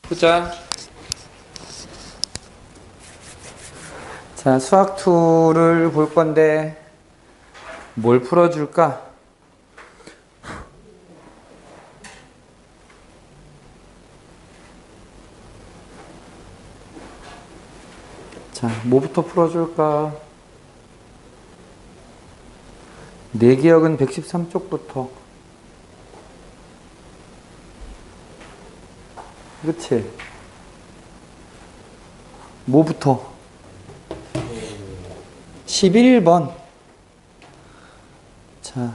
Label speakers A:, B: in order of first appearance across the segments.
A: 보자. 자, 수학 2를 볼 건데 뭘 풀어줄까? 자, 뭐부터 풀어줄까? 내 기억은 113쪽부터. 그치? 뭐부터? 11번. 자.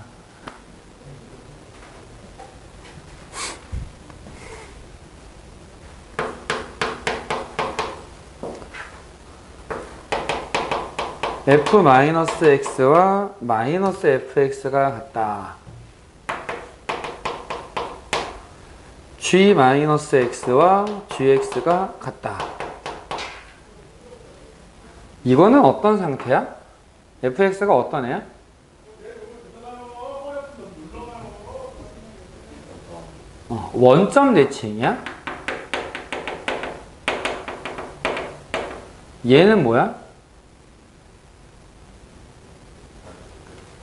A: f-x와 -fx가 같다. g-x와 gx가 같다. 이거는 어떤 상태야? fx가 어떤 애야? 원점 대칭이야? 얘는 뭐야?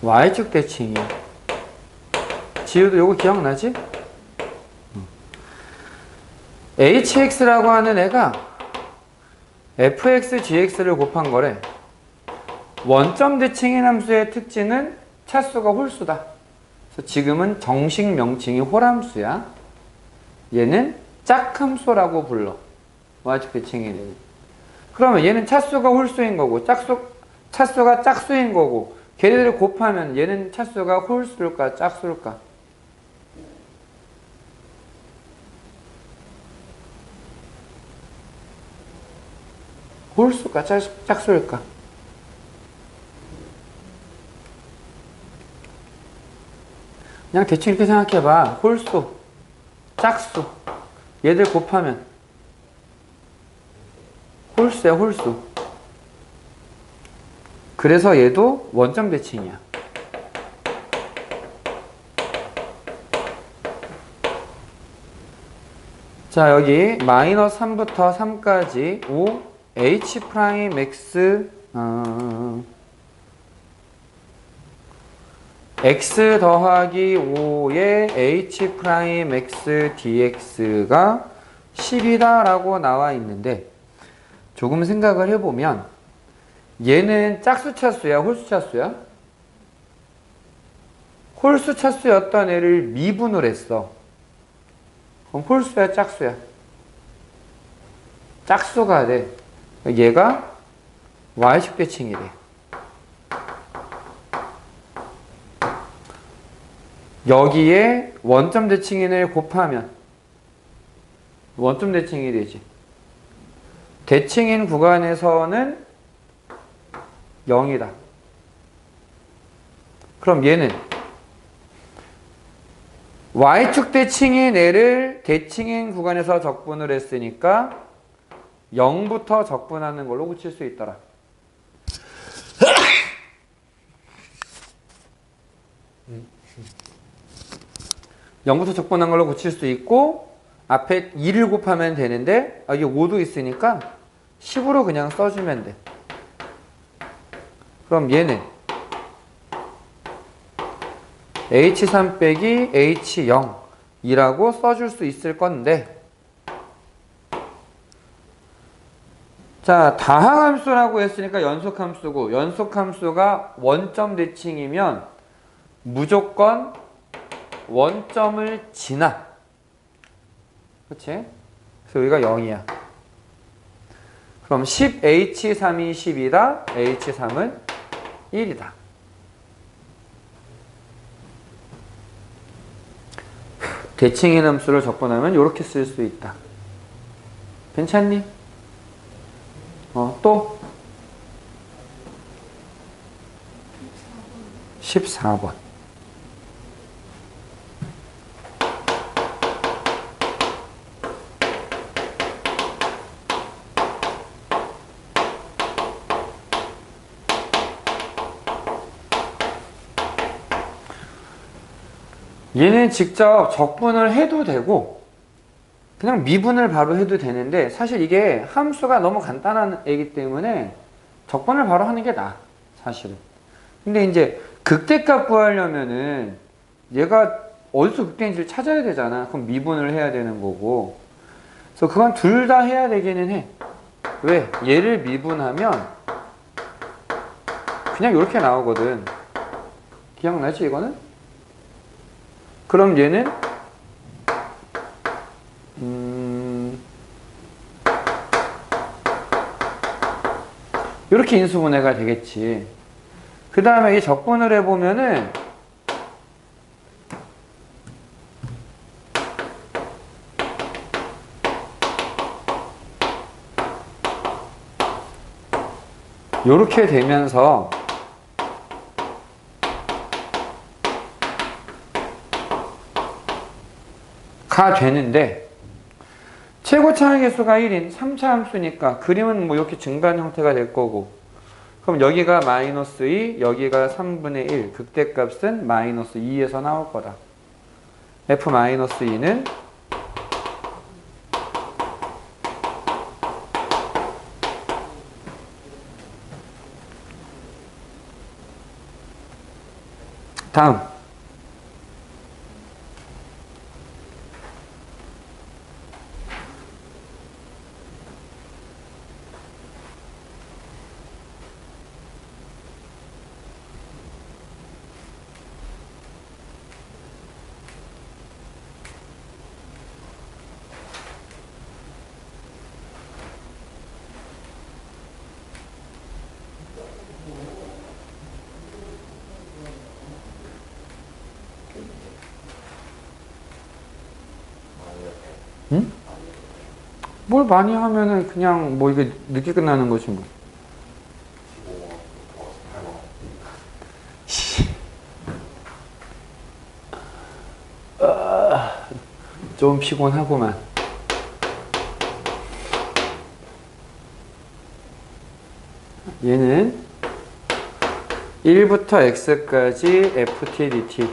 A: y축 대칭이야. 지우도 요거 기억나지? hx라고 하는 애가 fx, gx를 곱한 거래. 원점 대칭인 함수의 특징은 차수가 홀수다. 그래서 지금은 정식 명칭이 홀함수야. 얘는 짝함수라고 불러. y축 대칭이 되고. 그러면 얘는 차수가 홀수인 거고, 차수가 짝수인 거고, 걔네들을 곱하면 얘는 차수가 홀수일까, 짝수일까? 홀수일까, 짝수일까? 그냥 대충 이렇게 생각해봐. 홀수, 짝수. 얘들 곱하면 홀수야, 홀수. 그래서 얘도 원점 대칭이야. 자, 여기 -3부터 3까지 5 h 프라임 x x 더하기 5의 h 프라임 x dx가 10이다 라고 나와 있는데, 조금 생각을 해보면 얘는 짝수 차수야, 홀수 차수야? 홀수 차수였던 애를 미분을 했어. 그럼 홀수야, 짝수야? 짝수가 돼. 얘가 y축 대칭이 돼. 여기에 원점 대칭인을 곱하면 원점 대칭이 되지. 대칭인 구간에서는 0이다. 그럼 얘는 y축 대칭인 애를 대칭인 구간에서 적분을 했으니까 0부터 적분하는 걸로 고칠 수 있더라. (0부터) 적분한 걸로 고칠 수 있고, 앞에 2를 곱하면 되는데 여기 5도 있으니까 10으로 그냥 써주면 돼. 그럼 얘는 h3 빼기 h0 이라고 써줄 수 있을 건데, 자, 다항함수라고 했으니까 연속함수고, 연속함수가 원점 대칭이면 무조건 원점을 지나. 그치? 그래서 여기가 0이야. 그럼 10h3이 10이다. h3은 1이다. 대칭인 함수를 적분하면 이렇게 쓸 수 있다. 괜찮니? 또 14번. 얘는 직접 적분을 해도 되고 그냥 미분을 바로 해도 되는데 사실 이게 함수가 너무 간단한 애기 때문에 적분을 바로 하는 게 나아 사실은. 근데 이제 극대값 구하려면은 얘가 어디서 극대인지를 찾아야 되잖아. 그럼 미분을 해야 되는 거고. 그래서 그건 둘 다 해야 되기는 해. 왜? 얘를 미분하면 그냥 이렇게 나오거든. 기억나지 이거는? 그럼 얘는 이렇게 인수분해가 되겠지. 그 다음에 이 적분을 해보면은 이렇게 되면서 가 되는데 최고차항 개수가 1인 3차 함수니까 그림은 뭐 이렇게 증가한 형태가 될 거고, 그럼 여기가 마이너스 2, 여기가 3분의 1, 극대값은 마이너스 2에서 나올 거다. f-2는 다음 응? 뭘 많이 하면은 그냥 뭐 이게 늦게 끝나는 거지 뭐. 좀 피곤하구만. 얘는 1부터 x까지 ft dt,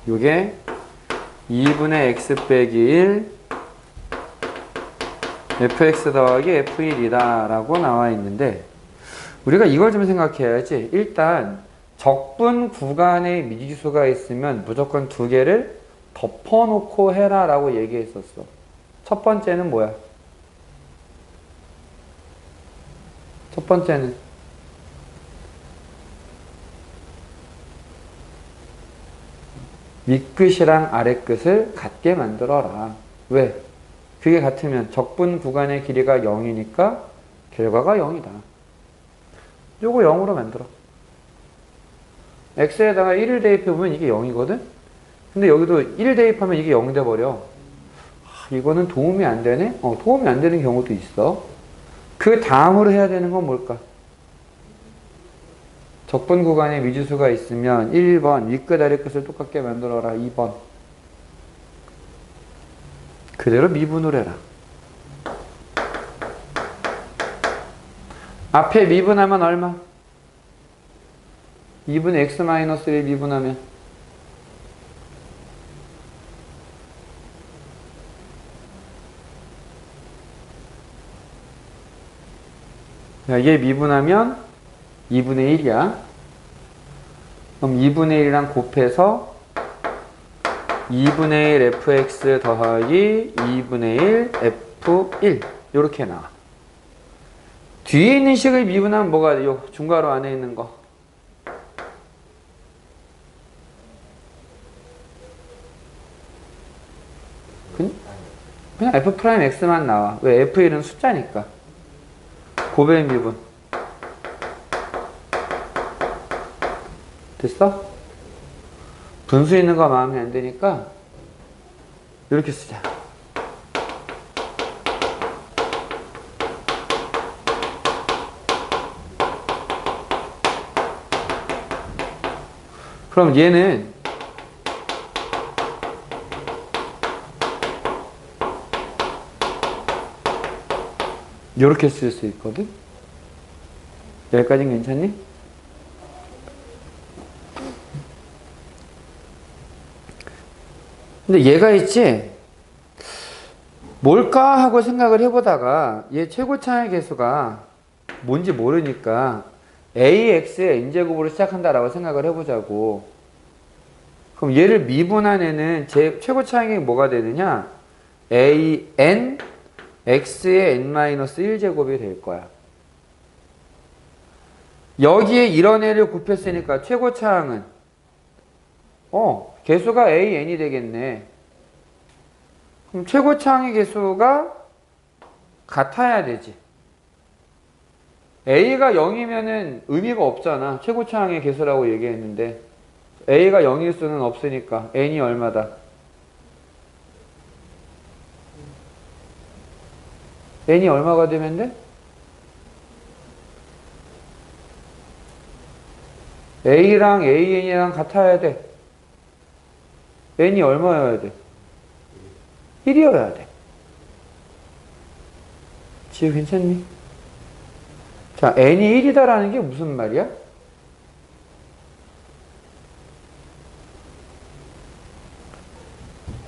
A: 요게 2분의 x 빼기 1 fx 더하기 f1이다 라고 나와 있는데, 우리가 이걸 좀 생각해야지. 일단 적분 구간에 미지수가 있으면 무조건 두 개를 덮어놓고 해라 라고 얘기했었어. 첫 번째는 뭐야? 첫 번째는 윗끝이랑 아랫끝을 같게 만들어라. 왜? 그게 같으면 적분 구간의 길이가 0이니까 결과가 0이다. 요거 0으로 만들어. x에다가 1을 대입해보면 이게 0이거든? 근데 여기도 1 대입하면 이게 0 돼버려. 이거는 도움이 안 되네? 도움이 안 되는 경우도 있어. 그 다음으로 해야 되는 건 뭘까? 적분 구간에 미지수가 있으면 1번 윗끝 아랫끝을 똑같게 만들어라. 2번 그대로 미분을 해라. 앞에 미분하면 얼마? 2분의 x-1을 미분하면 얘 미분하면 2분의 1이야. 그럼 2분의 1이랑 곱해서 2분의 1 fx 더하기 2분의 1 f1 요렇게 나와. 뒤에 있는 식을 미분하면 뭐가 돼요? 중괄호 안에 있는 거. 그냥 f'x만 나와. 왜? f1은 숫자니까. 고배의 미분. 됐어? 분수 있는 거 마음에 안 드니까 이렇게 쓰자. 그럼 얘는 이렇게 쓸 수 있거든? 여기까지는 괜찮니? 근데 얘가 있지? 뭘까 하고 생각을 해보다가 얘 최고차의 계수가 뭔지 모르니까 AX의 n제곱으로 시작한다라고 생각을 해보자고. 그럼 얘를 미분한 애는 최고차의 뭐가 되느냐? AN X의 n-1제곱이 될 거야. 여기에 이런 애를 곱했으니까 최고차항은 개수가 AN이 되겠네. 그럼 최고차항의 개수가 같아야 되지. A가 0이면은 의미가 없잖아. 최고차항의 개수라고 얘기했는데 A가 0일 수는 없으니까 N이 얼마다? N이 얼마가 되면 돼? A랑 AN이랑 같아야 돼. N이 얼마여야 돼? 1이어야 돼. 지우 괜찮니? 자, N이 1이다라는 게 무슨 말이야?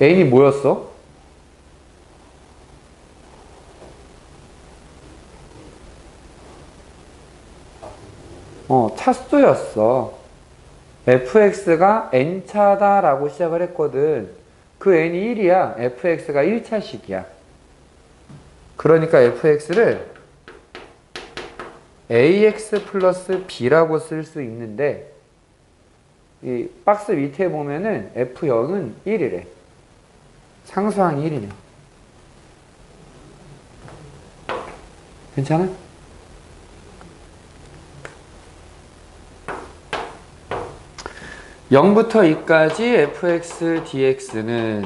A: N이 뭐였어? 차수였어. fx가 n차다라고 시작을 했거든. 그 n이 1이야. fx가 1차식이야. 그러니까 fx를 ax 플러스 b라고 쓸 수 있는데 이 박스 밑에 보면은 f0은 1이래. 상수항이 1이네. 괜찮아? (0부터 2까지) fx dx는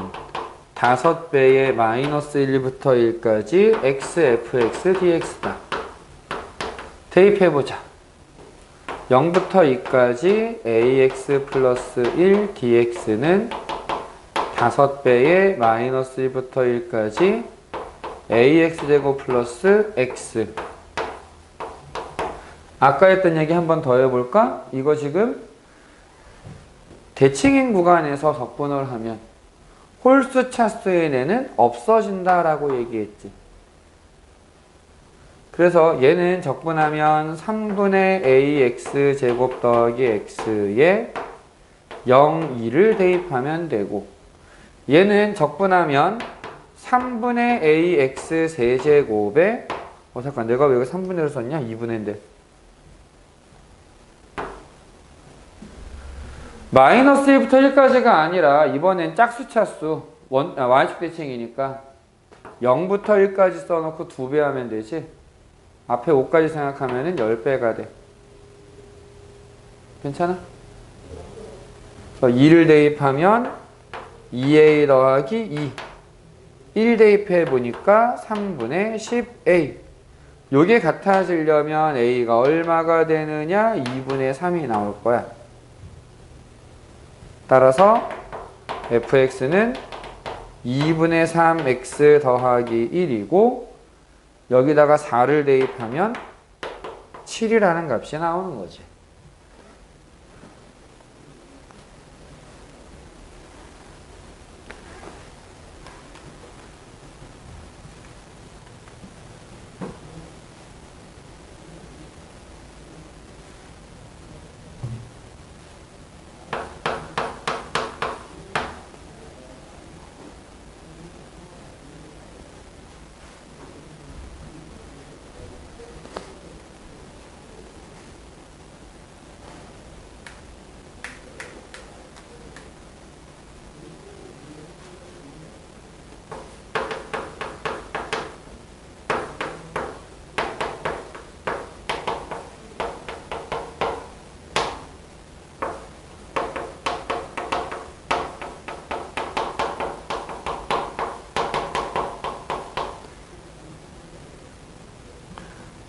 A: 5배의 마이너스 1부터 1까지 x fx dx다. 대입해보자. 0부터 2까지 ax 플러스 1 dx는 5배의 마이너스 1부터 1까지 ax제곱 플러스 x. 아까 했던 얘기 한 번 더 해볼까? 이거 지금 대칭인 구간에서 적분을 하면 홀수 차수의 내는 없어진다라고 얘기했지. 그래서 얘는 적분하면 3분의 ax 제곱 더하기 x에 0, 2를 대입하면 되고, 얘는 적분하면 3분의 ax 세제곱에 잠깐 내가 왜 3분의 1을 썼냐? 2분의인데 마이너스 1부터 1까지가 아니라 이번엔 짝수 차수 y축 대칭이니까 0부터 1까지 써놓고 2배 하면 되지. 앞에 5까지 생각하면 10배가 돼. 괜찮아? 그래서 2를 대입하면 2a 더하기 2. 1 대입해보니까 3분의 10a. 요게 같아지려면 a가 얼마가 되느냐? 2분의 3이 나올 거야. 따라서 fx는 2분의 3x 더하기 1이고 여기다가 4를 대입하면 7이라는 값이 나오는 거지.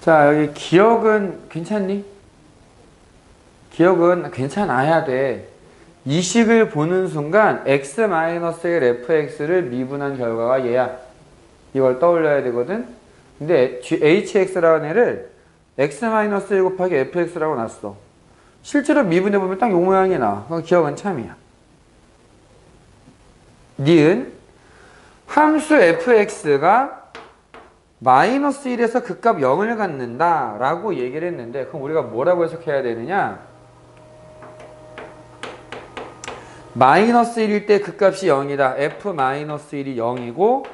A: 자, 여기 기억은 괜찮니? 기억은 괜찮아야 돼. 이 식을 보는 순간 x-1 fx를 미분한 결과가 얘야. 이걸 떠올려야 되거든. 근데 hx라는 애를 x-1 곱하기 fx라고 놨어. 실제로 미분해보면 딱 이 모양이 나와. 그건 기억은 참이야. 니은 함수 fx가 마이너스 1에서 극값 0을 갖는다 라고 얘기를 했는데, 그럼 우리가 뭐라고 해석해야 되느냐? 마이너스 1일 때 극값이 0이다. f 마이너스 1이 0이고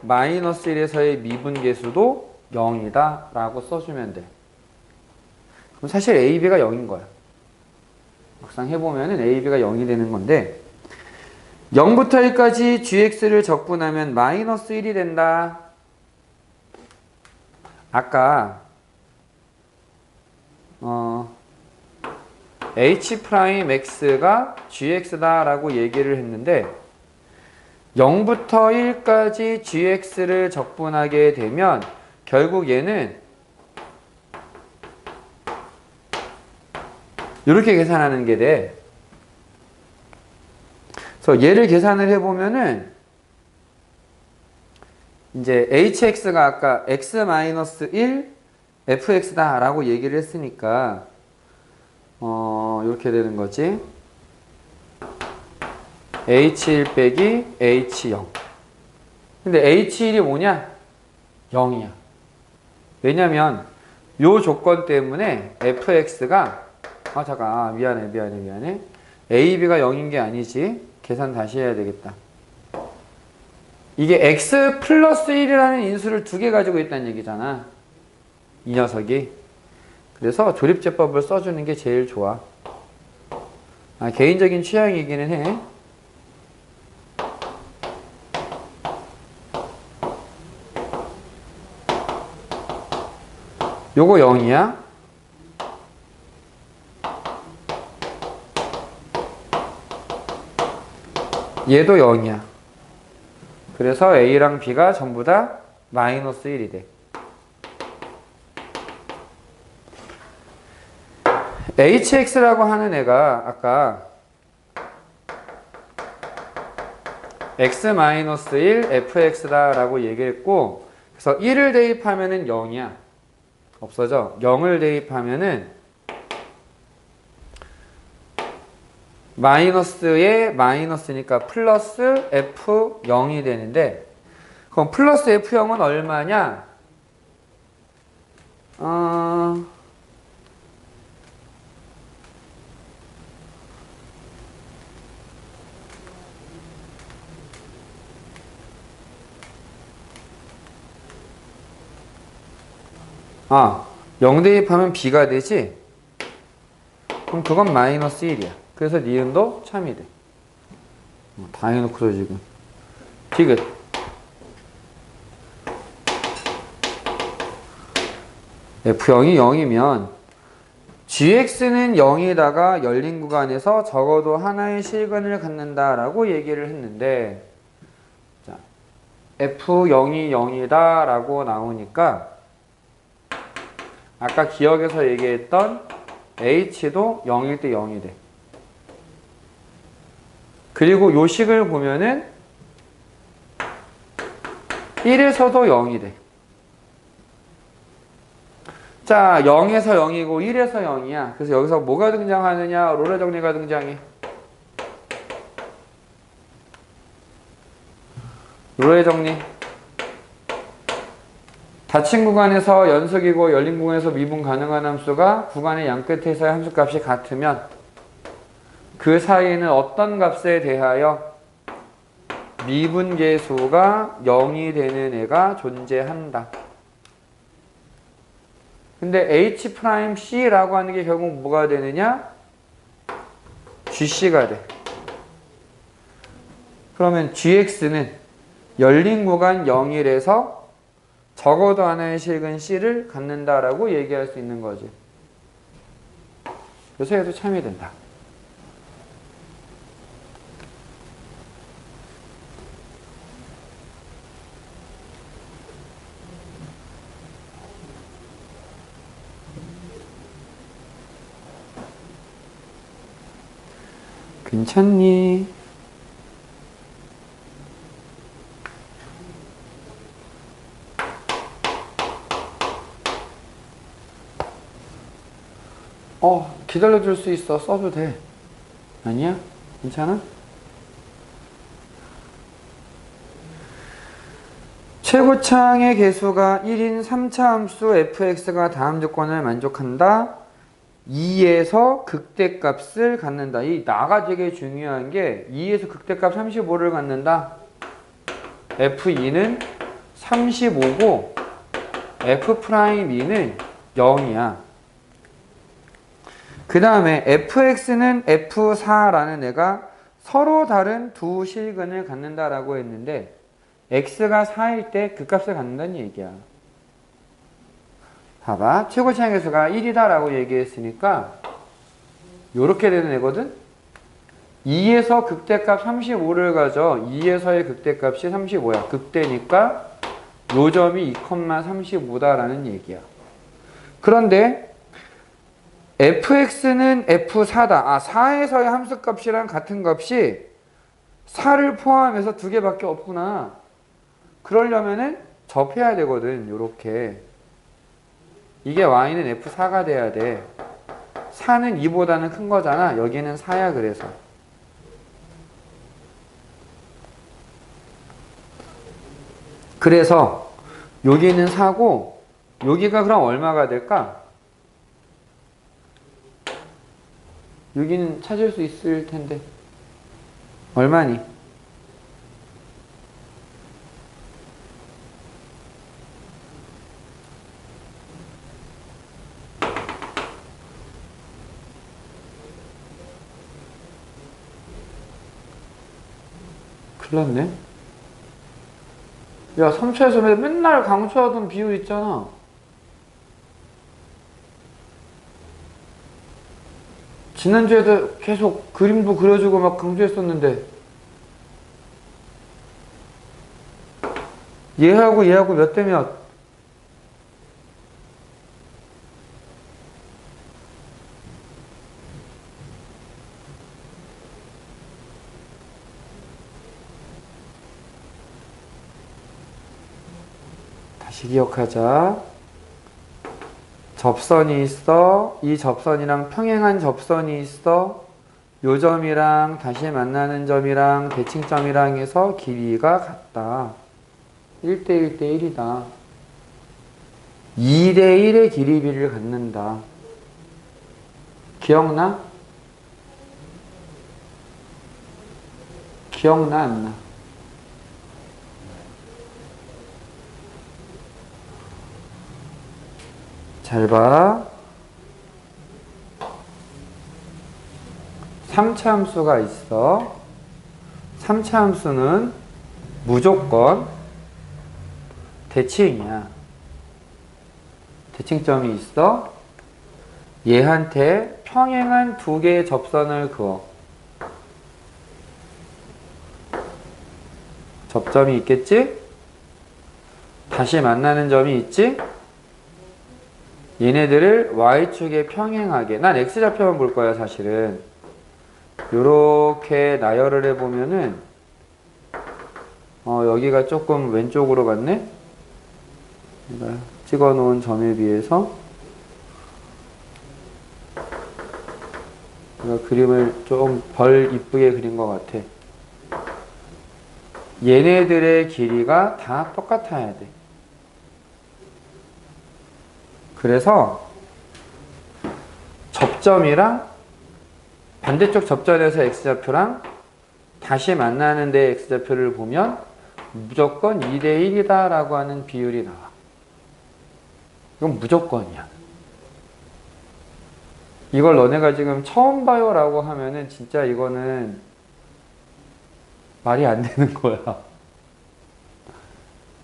A: 마이너스 1에서의 미분계수도 0이다 라고 써주면 돼. 그럼 사실 AB가 0인 거야. 막상 해보면은 AB가 0이 되는 건데, 0부터 1까지 gx를 적분하면 마이너스 1이 된다. 아까 h'x가 gx다 라고 얘기를 했는데, 0부터 1까지 gx를 적분하게 되면 결국 얘는 이렇게 계산하는 게 돼. 그래서 얘를 계산을 해보면은 이제 hx가 아까 x-1 fx다 라고 얘기를 했으니까 이렇게 되는 거지. h1 빼기 h0. 근데 h1이 뭐냐? 0이야. 왜냐면 요 조건 때문에 fx가 미안해. ab가 0인 게 아니지. 계산 다시 해야 되겠다. 이게 x 플러스 1이라는 인수를 두 개 가지고 있다는 얘기잖아. 이 녀석이. 그래서 조립제법을 써주는 게 제일 좋아. 개인적인 취향이기는 해. 요거 0이야. 얘도 0이야. 그래서 A랑 B가 전부 다 마이너스 1이 돼. HX라고 하는 애가 아까 X-1 FX다 라고 얘기를 했고, 그래서 1을 대입하면은 0이야. 없어져. 0을 대입하면은 마이너스에 마이너스니까 플러스 F0이 되는데, 그럼 플러스 F0은 얼마냐? 아, 0 대입하면 B가 되지? 그럼 그건 마이너스 1이야. 그래서 니은도 참이 돼. 다 해놓고서 지금. 디귿. F0이 0이면 GX는 0이다가 열린 구간에서 적어도 하나의 실근을 갖는다라고 얘기를 했는데, 자, F0이 0이다 라고 나오니까 아까 기억에서 얘기했던 H도 0일 때 0이 돼. 그리고 요 식을 보면은 1에서도 0이 돼. 자, 0에서 0이고 1에서 0이야. 그래서 여기서 뭐가 등장하느냐? 롤의 정리가 등장해. 롤의 정리. 닫힌 구간에서 연속이고 열린 구간에서 미분 가능한 함수가 구간의 양끝에서의 함수값이 같으면 그 사이에는 어떤 값에 대하여 미분계수가 0이 되는 애가 존재한다. 근데 H'C라고 하는 게 결국 뭐가 되느냐? GC가 돼. 그러면 GX는 열린 구간 0일에서 적어도 하나의 실근 C를 갖는다라고 얘기할 수 있는 거지. 그래서 얘도 참이 된다. 괜찮니? 기다려줄 수 있어. 써도 돼. 아니야? 괜찮아? 최고차항의 개수가 1인 3차 함수 fx가 다음 조건을 만족한다. 2에서 극대값을 갖는다. 이 나가 되게 중요한 게 2에서 극대값 35를 갖는다. f2는 35고 f'2는 0이야. 그 다음에 fx는 f4라는 애가 서로 다른 두 실근을 갖는다라고 했는데 x가 4일 때 그 값을 갖는다는 얘기야. 봐봐. 최고차항 개수가 1이다 라고 얘기했으니까 요렇게 되는 애거든. 2에서 극대값 35를 가져. 2에서의 극대값이 35야. 극대니까 요 점이 2,35다라는 얘기야. 그런데 fx는 f4다. 4에서의 함수값이랑 같은 값이 4를 포함해서 두 개밖에 없구나. 그러려면은 접해야 되거든. 요렇게. 이게 y는 f4가 돼야 돼. 4는 2보다는 큰 거잖아. 여기는 4야. 그래서. 그래서 여기는 4고 여기가 그럼 얼마가 될까? 여기는 찾을 수 있을 텐데. 얼마니? 큰일 났네. 야, 3차에서 맨날 강조하던 비율 있잖아. 지난주에도 계속 그림도 그려주고 막 강조했었는데 얘하고 얘하고 몇 대 몇? 다시 기억하자. 접선이 있어. 이 접선이랑 평행한 접선이 있어. 요 점이랑 다시 만나는 점이랑 대칭점이랑 해서 길이가 같다. 1대 1대 1이다. 2대 1의 길이비를 갖는다. 기억나? 기억나 안 나? 잘 봐. 3차 함수가 있어. 3차 함수는 무조건 대칭이야. 대칭점이 있어. 얘한테 평행한 두 개의 접선을 그어. 접점이 있겠지? 다시 만나는 점이 있지? 얘네들을 y축에 평행하게, 난 x좌표만 볼 거야 사실은. 요렇게 나열을 해보면은 여기가 조금 왼쪽으로 갔네? 내가 찍어 놓은 점에 비해서 내가 그림을 좀 덜 이쁘게 그린 것 같아. 얘네들의 길이가 다 똑같아야 돼. 그래서 접점이랑 반대쪽 접점에서 x좌표랑 다시 만나는 데 x좌표를 보면 무조건 2대 1이다 라고 하는 비율이 나와. 이건 무조건이야. 이걸 너네가 지금 처음 봐요 라고 하면은 진짜 이거는 말이 안 되는 거야.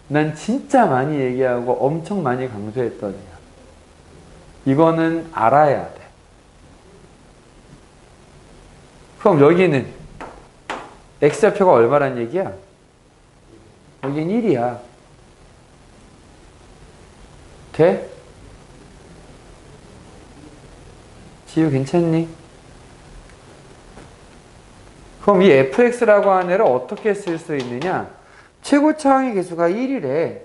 A: 난 진짜 많이 얘기하고 엄청 많이 강조했던 애야. 이거는 알아야 돼. 그럼 여기는 x좌표가 얼마란 얘기야? 여긴 1이야. 돼? 지우 괜찮니? 그럼 이 fx라고 하는 애를 어떻게 쓸 수 있느냐? 최고차항의 개수가 1이래.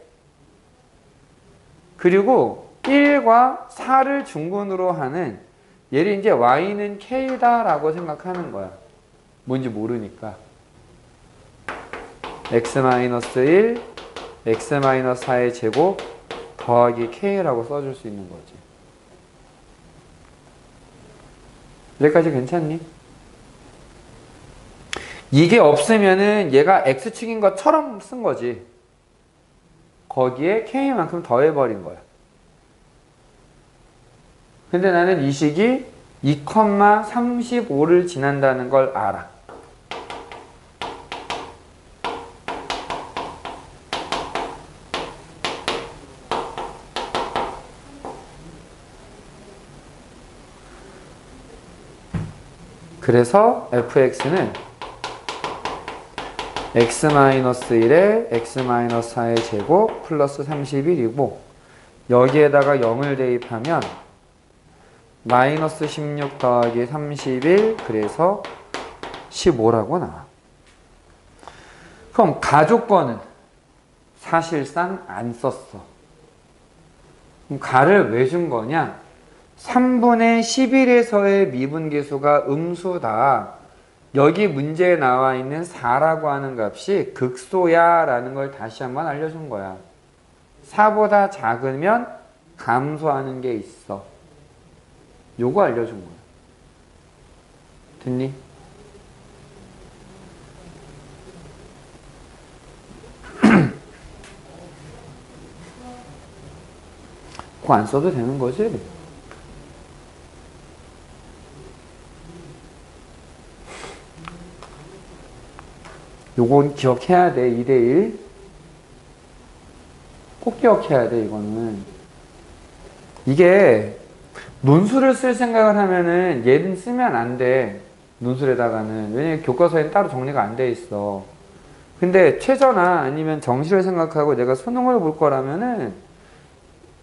A: 그리고 1과 4를 중근으로 하는 얘를 이제 y는 k다 라고 생각하는 거야. 뭔지 모르니까. x-1, x-4의 제곱 더하기 k라고 써줄 수 있는 거지. 여기까지 괜찮니? 이게 없으면은 얘가 x축인 것처럼 쓴 거지. 거기에 k만큼 더해버린 거야. 근데 나는 이 식이 2,35를 지난다는 걸 알아. 그래서 fx는 x-1에 x-4의 제곱 플러스 31이고 여기에다가 0을 대입하면 마이너스 16 더하기 31 그래서 15라고 나와. 그럼 가족번은 사실상 안 썼어. 그럼 가를 왜 준 거냐? 3분의 11에서의 미분계수가 음수다. 여기 문제에 나와 있는 4라고 하는 값이 극소야 라는 걸 다시 한번 알려준 거야. 4보다 작으면 감소하는 게 있어. 요거 알려준 거야. 됐니? 그거 안 써도 되는 거지? 요건 기억해야 돼. 2대1. 꼭 기억해야 돼, 이거는. 이게 논술을 쓸 생각을 하면은 얘는 쓰면 안 돼. 논술에다가는. 왜냐면 교과서에는 따로 정리가 안 돼 있어. 근데 최저나 아니면 정시를 생각하고 내가 수능을 볼 거라면은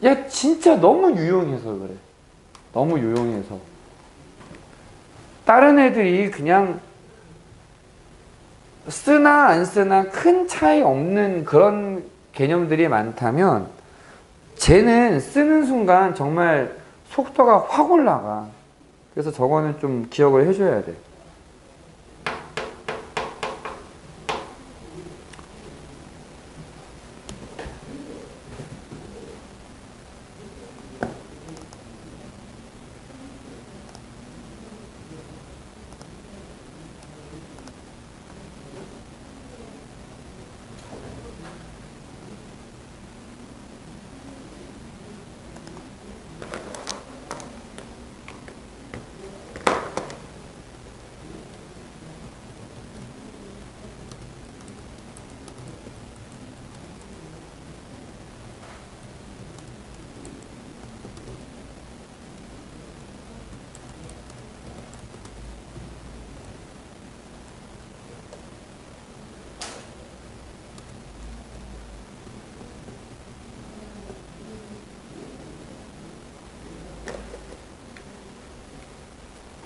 A: 얘 진짜 너무 유용해서 그래. 너무 유용해서. 다른 애들이 그냥 쓰나 안 쓰나 큰 차이 없는 그런 개념들이 많다면 쟤는 쓰는 순간 정말 속도가 확 올라가. 그래서 저거는 좀 기억을 해줘야 돼.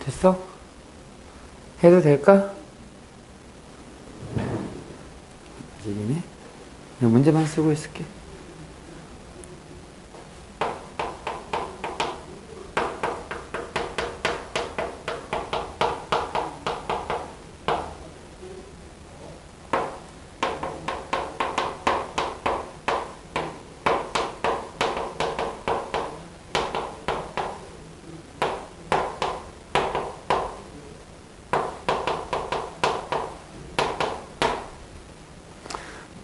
A: 됐어? 해도 될까? 아직이네. 문제만 쓰고 있을게.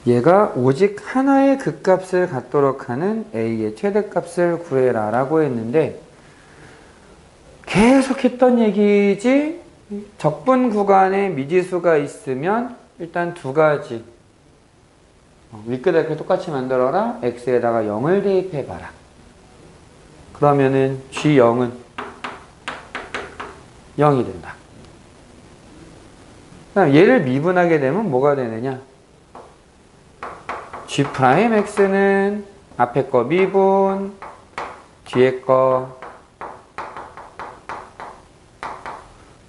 A: 얘가 오직 하나의 극값을 갖도록 하는 a의 최대값을 구해라 라고 했는데 계속 했던 얘기지. 적분 구간에 미지수가 있으면 일단 두 가지 윗끝 앞에 똑같이 만들어라. x에다가 0을 대입해봐라. 그러면은 g0은 0이 된다. 그다음 얘를 미분하게 되면 뭐가 되느냐? G'X는 앞에 거 미분, 뒤에 거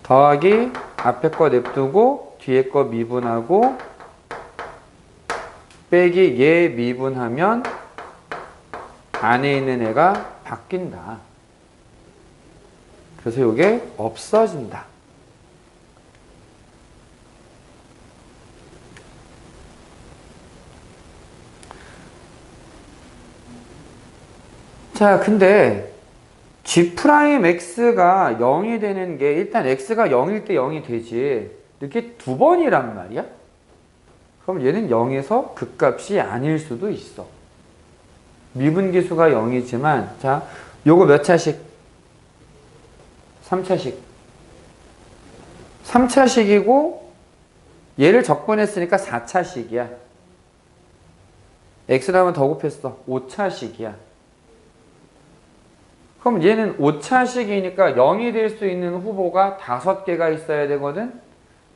A: 더하기 앞에 거 냅두고 뒤에 거 미분하고 빼기 얘 미분하면 안에 있는 애가 바뀐다. 그래서 이게 없어진다. 자, 근데 G'X가 0이 되는 게 일단 X가 0일 때 0이 되지. 이렇게 두 번이란 말이야? 그럼 얘는 0에서 극값이 아닐 수도 있어. 미분기수가 0이지만, 자, 요거 몇 차식? 3차식. 3차식이고, 얘를 적분했으니까 4차식이야. X라면 더 곱했어. 5차식이야. 그럼 얘는 5차식이니까 0이 될 수 있는 후보가 5개가 있어야 되거든?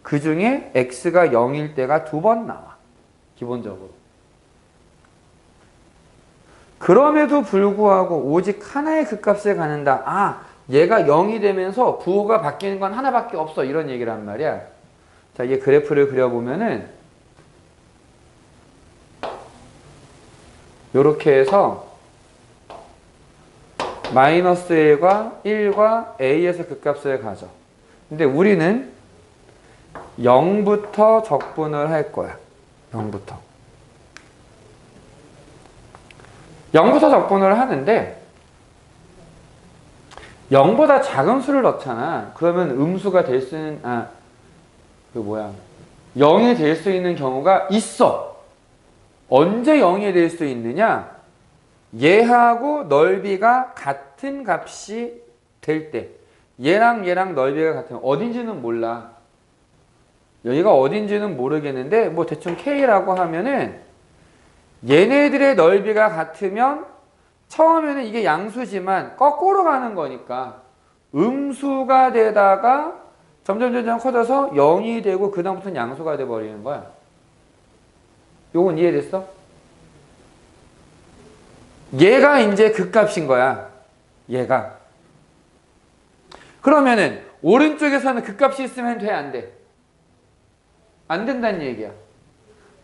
A: 그 중에 X가 0일 때가 2번 나와. 기본적으로. 그럼에도 불구하고 오직 하나의 극값을 갖는다. 아, 얘가 0이 되면서 부호가 바뀌는 건 하나밖에 없어. 이런 얘기란 말이야. 자, 이 그래프를 그려보면은 요렇게 해서 마이너스 1과 1과 A에서 극값을 가져. 근데 우리는 0부터 적분을 할 거야. 0부터. 0부터 적분을 하는데 0보다 작은 수를 넣잖아. 그러면 음수가 될 수 있는, 0이 될 수 있는 경우가 있어. 언제 0이 될 수 있느냐? 얘하고 넓이가 같은 값이 될 때. 얘랑 넓이가 같으면 어딘지는 몰라. 여기가 어딘지는 모르겠는데 뭐 대충 K라고 하면은 얘네들의 넓이가 같으면 처음에는 이게 양수지만 거꾸로 가는 거니까 음수가 되다가 점점 커져서 0이 되고 그 다음부터는 양수가 돼버리는 거야. 요건 이해됐어? 얘가 이제 극값인 거야. 얘가. 그러면은 오른쪽에서는 극값이 있으면 돼, 안 돼? 안 된다는 얘기야.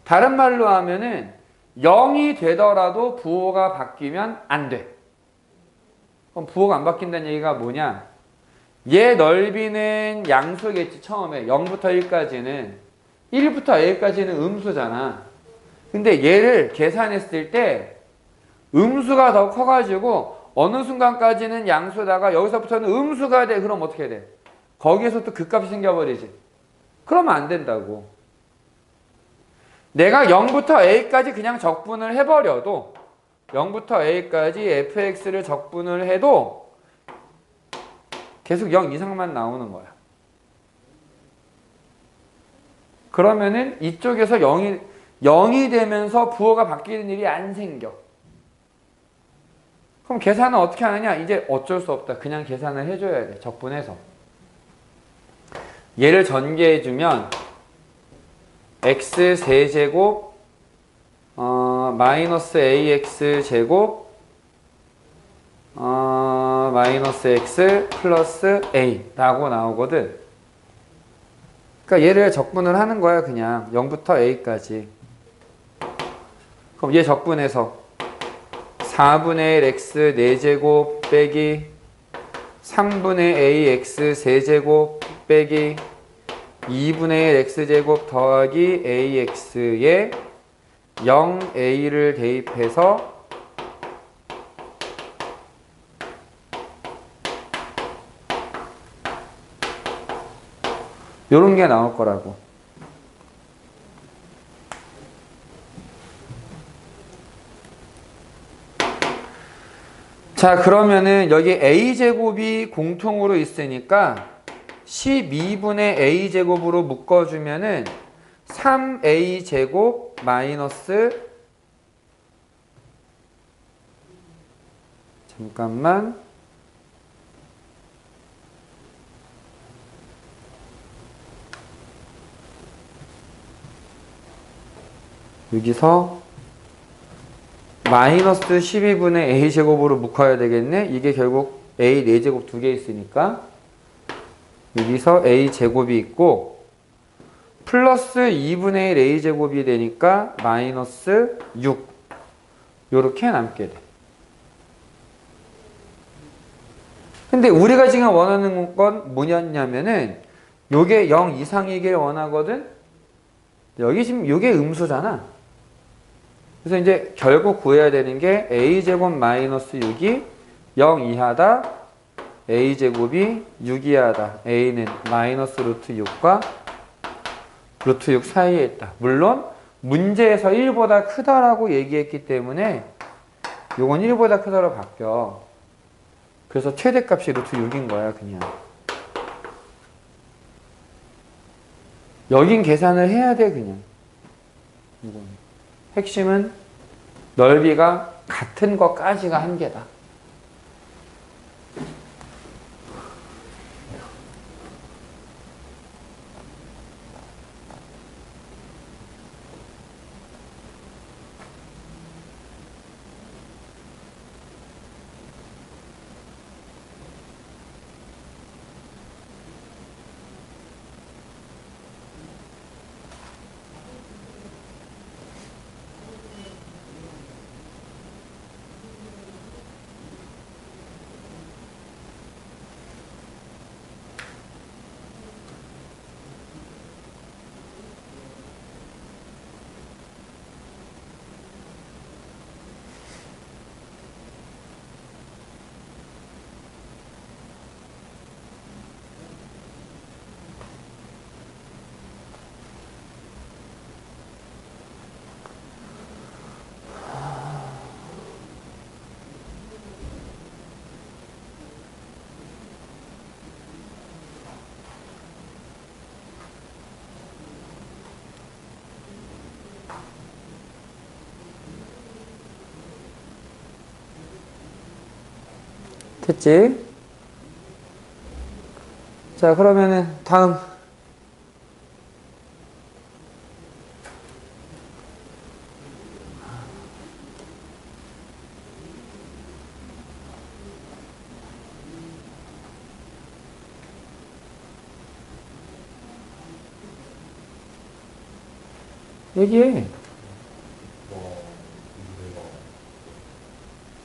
A: 다른 말로 하면은 0이 되더라도 부호가 바뀌면 안 돼. 그럼 부호가 안 바뀐다는 얘기가 뭐냐? 얘 넓이는 양수겠지, 처음에. 0부터 1까지는. 1부터 A까지는 음수잖아. 근데 얘를 계산했을 때 음수가 더 커가지고 어느 순간까지는 양수다가 여기서부터는 음수가 돼. 그럼 어떻게 돼? 거기에서 또 극값이 생겨버리지. 그러면 안 된다고. 내가 0부터 A까지 그냥 적분을 해버려도 0부터 A까지 fx를 적분을 해도 계속 0 이상만 나오는 거야. 그러면은 이쪽에서 0이 되면서 부호가 바뀌는 일이 안 생겨. 그럼 계산은 어떻게 하느냐? 이제 어쩔 수 없다. 그냥 계산을 해줘야 돼. 적분해서. 얘를 전개해주면 x 세제곱 마이너스 ax 제곱 마이너스 x 플러스 a 라고 나오거든. 그러니까 얘를 적분을 하는 거야. 그냥 0부터 a까지. 그럼 얘 적분해서 4분의 1 x 4제곱 빼기 3분의 a x 세제곱 빼기 2분의 1 x제곱 더하기 ax에 0a를 대입해서 요런 게 나올 거라고. 자, 그러면은 여기 a제곱이 공통으로 있으니까 12분의 a제곱으로 묶어주면은 3a제곱 마이너스 잠깐만 여기서 마이너스 12분의 a제곱으로 묶어야 되겠네. 이게 결국 a 4제곱 2개 있으니까 여기서 a제곱이 있고 플러스 2분의 1 a제곱이 되니까 마이너스 6 요렇게 남게 돼. 근데 우리가 지금 원하는 건 뭐냐면은 요게 0 이상이길 원하거든. 여기 지금 요게 음수잖아. 그래서 이제 결국 구해야 되는 게 a제곱 마이너스 6이 0 이하다. a제곱이 6 이하다. a는 마이너스 루트 6과 루트 6 사이에 있다. 물론 문제에서 1보다 크다라고 얘기했기 때문에 요건 1보다 크다로 바뀌어. 그래서 최대값이 루트 6인 거야 그냥. 여긴 계산을 해야 돼 그냥. 이건. 핵심은 넓이가 같은 것까지가 한계다. 됐지? 자, 그러면은 다음. 얘기해.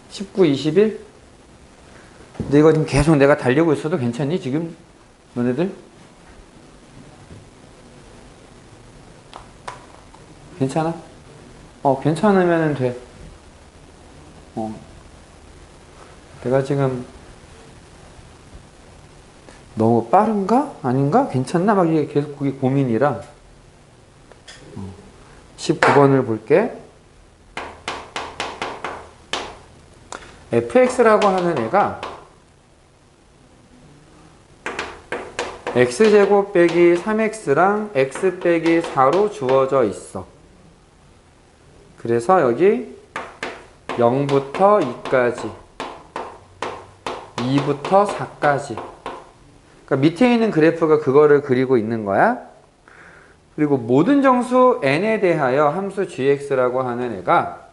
A: 19, 21? 근데 이거 지금 계속 내가 달리고 있어도 괜찮니? 지금 너네들? 괜찮아? 괜찮으면 돼. 내가 지금 너무 빠른가? 아닌가? 괜찮나? 막 이게 계속 그게 고민이라. 19번을 볼게. fx라고 하는 애가 x제곱 빼기 3x랑 x 빼기 4로 주어져 있어. 그래서 여기 0부터 2까지, 2부터 4까지. 그러니까 밑에 있는 그래프가 그거를 그리고 있는 거야. 그리고 모든 정수 n에 대하여 함수 gx라고 하는 애가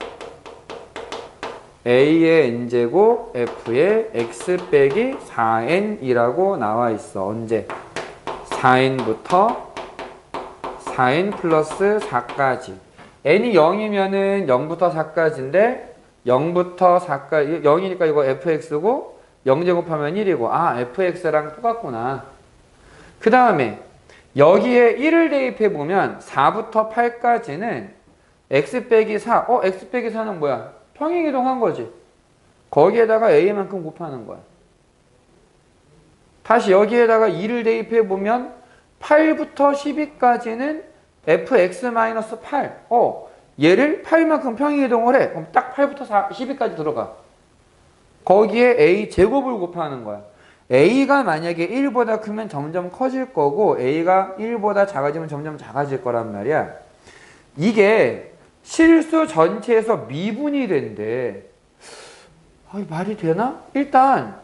A: a의 n제곱 f의 x 빼기 4n이라고 나와 있어. 언제? 4n부터 4n 플러스 4까지. n이 0이면은 0부터 4까지인데 0부터 4까지 0이니까 이거 fx고 0제곱하면 1이고 fx랑 똑같구나. 그 다음에 여기에 1을 대입해보면 4부터 8까지는 x 빼기 4. x 빼기 4는 뭐야? 평행이동한 거지. 거기에다가 a만큼 곱하는 거야. 다시 여기에다가 2를 대입해보면 8부터 12까지는 fx-8. 얘를 8만큼 평행이동을 해. 그럼 딱 8부터 12까지 들어가. 거기에 a 제곱을 곱하는 거야. a가 만약에 1보다 크면 점점 커질 거고 a가 1보다 작아지면 점점 작아질 거란 말이야. 이게 실수 전체에서 미분이 된대. 말이 되나? 일단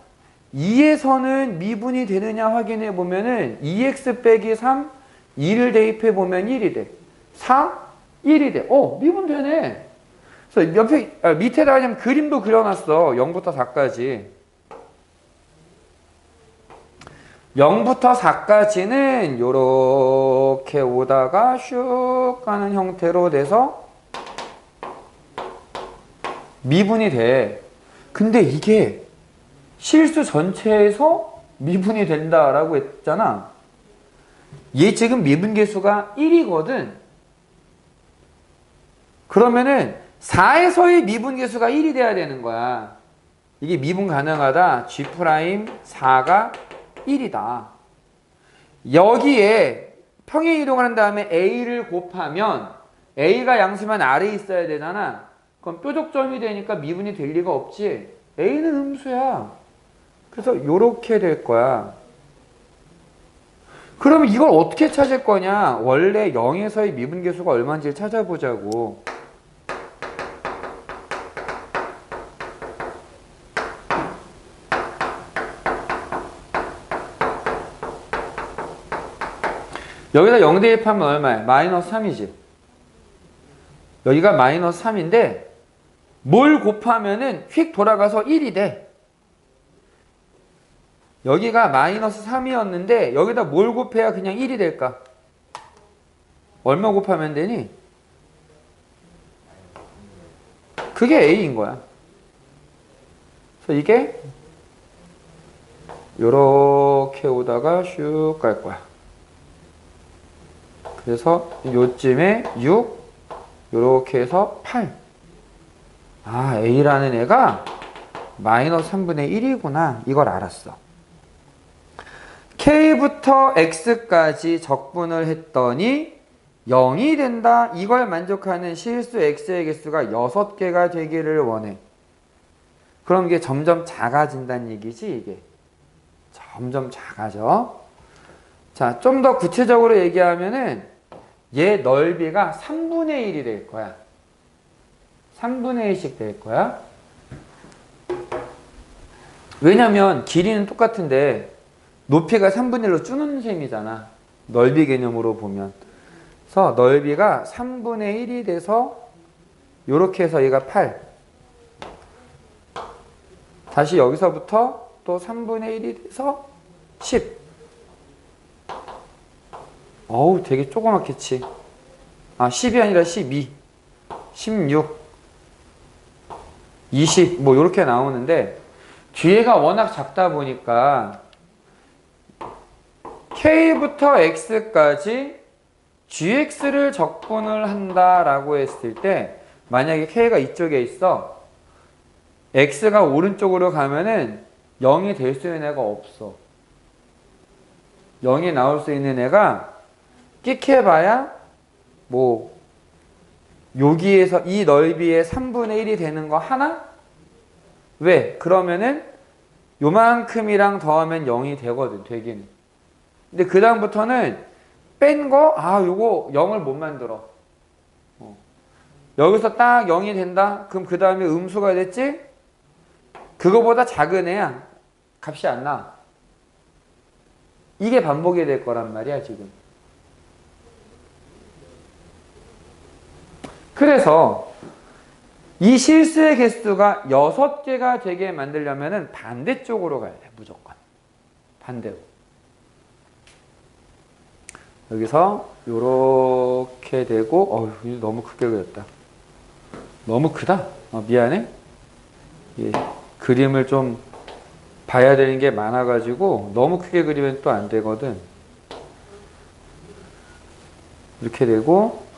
A: 2에서는 미분이 되느냐 확인해 보면은 2x 빼기 3 2를 대입해 보면 1이 돼. 4 1이 돼. 미분되네. 그래서 옆에 밑에다가 그냥 그림도 그려놨어. 0부터 4까지. 0부터 4까지는 요렇게 오다가 슉 가는 형태로 돼서 미분이 돼. 근데 이게 실수 전체에서 미분이 된다라고 했잖아. 얘 지금 미분 계수가 1이거든. 그러면은 4에서의 미분계수가 1이 돼야 되는 거야. 이게 미분 가능하다. G'4가 1이다. 여기에 평행 이동을 한 다음에 A를 곱하면 A가 양수면 R에 있어야 되잖아. 그럼 뾰족점이 되니까 미분이 될 리가 없지. A는 음수야. 그래서 요렇게 될 거야. 그러면 이걸 어떻게 찾을 거냐? 원래 0에서의 미분계수가 얼마인지 찾아보자고. 여기다 0 대입하면 얼마야? 마이너스 3이지. 여기가 마이너스 3인데 뭘 곱하면은 휙 돌아가서 1이 돼. 여기가 마이너스 3이었는데 여기다 뭘 곱해야 그냥 1이 될까? 얼마 곱하면 되니? 그게 A인 거야. 그래서 이게 요렇게 오다가 슉 갈 거야. 그래서 요쯤에 6 요렇게 해서 8. 아, A라는 애가 마이너스 3분의 1이구나. 이걸 알았어. K부터 X까지 적분을 했더니 0이 된다. 이걸 만족하는 실수 X의 개수가 6개가 되기를 원해. 그럼 이게 점점 작아진다는 얘기지, 이게. 점점 작아져. 자, 좀 더 구체적으로 얘기하면은 얘 넓이가 3분의 1이 될 거야. 3분의 1씩 될 거야. 왜냐면 길이는 똑같은데 높이가 3분의 1로 줄는 셈이잖아. 넓이 개념으로 보면. 그래서 넓이가 3분의 1이 돼서 요렇게 해서 얘가 8. 다시 여기서부터 또 3분의 1이 돼서 10. 어우, 되게 조그맣겠지. 아, 10이 아니라 12, 16, 20, 뭐, 요렇게 나오는데, 뒤에가 워낙 작다 보니까, K부터 X까지 GX를 적분을 한다라고 했을 때, 만약에 K가 이쪽에 있어, X가 오른쪽으로 가면은 0이 될 수 있는 애가 없어. 0이 나올 수 있는 애가 끽해봐야 뭐 여기에서 이 넓이의 3분의 1이 되는 거 하나? 왜? 그러면은 요만큼이랑 더하면 0이 되거든, 되기는. 근데 그 다음부터는 뺀 거, 아, 요거 0을 못 만들어. 여기서 딱 0이 된다? 그럼 그 다음에 음수가 됐지? 그거보다 작은 애야. 값이 안 나와. 이게 반복이 될 거란 말이야, 지금. 그래서 이 실수의 개수가 6개가 되게 만들려면 반대쪽으로 가야 돼. 무조건. 반대로. 여기서 요렇게 되고 어휴, 너무 크게 그렸다. 너무 크다. 미안해. 예, 그림을 좀 봐야 되는 게 많아가지고 너무 크게 그리면 또 안 되거든. 이렇게 되고